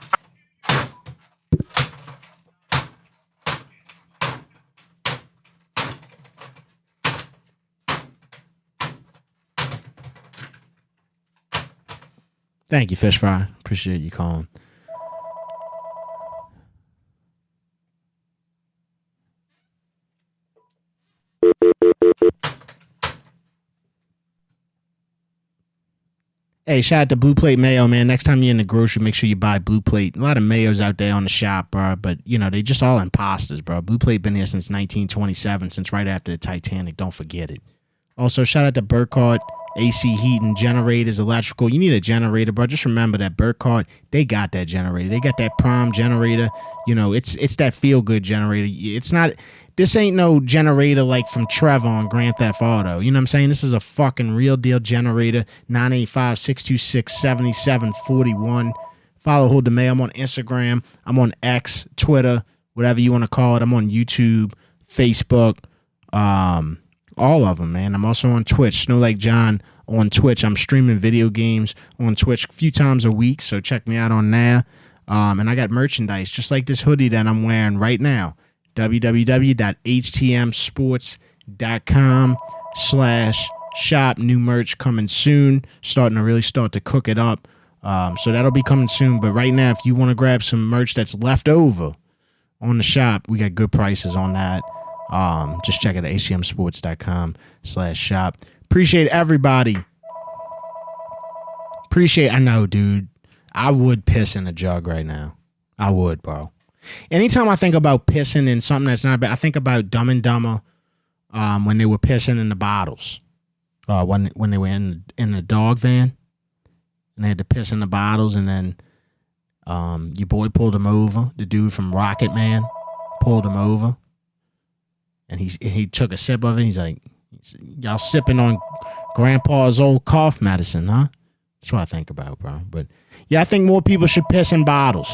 Thank you, Fish Fry. Appreciate you calling. Hey, shout out to Blue Plate Mayo, man. Next time you're in the grocery, make sure you buy Blue Plate. A lot of Mayos out there on the shop, bro. But, they just all imposters, bro. Blue Plate been here since 1927, since right after the Titanic. Don't forget it. Also, shout out to Burkhardt AC heating, generators, electrical. You need a generator, bro. Just remember that Burkhardt, they got that generator. They got that prime generator. You know, it's that feel-good generator. It's not, this ain't no generator like from Trevor on Grand Theft Auto. You know what I'm saying? This is a fucking real deal generator. 985-626-7741. Follow Hold the Mayo. I'm on Instagram. I'm on X, Twitter, whatever you want to call it. I'm on YouTube, Facebook, all of them, man. I'm also on Twitch. Snow Lake John on Twitch. I'm streaming video games on Twitch a few times a week, so check me out on there. And I got merchandise, just like this hoodie that I'm wearing right now. www.htmsports.com/shop. New merch coming soon. Starting to really start to cook it up. So that'll be coming soon. But right now, if you want to grab some merch that's left over on the shop, we got good prices on that. Just check it at htmsports.com/shop. Appreciate everybody. I know, dude. I would piss in a jug right now. I would, bro. Anytime I think about pissing in something that's not bad, I think about Dumb and Dumber when they were pissing in the bottles. When they were in the dog van and they had to piss in the bottles, and then your boy pulled him over. The dude from Rocket Man pulled him over. And he took a sip of it. He's like, y'all sipping on grandpa's old cough medicine, huh? That's what I think about, bro. But yeah, I think more people should piss in bottles.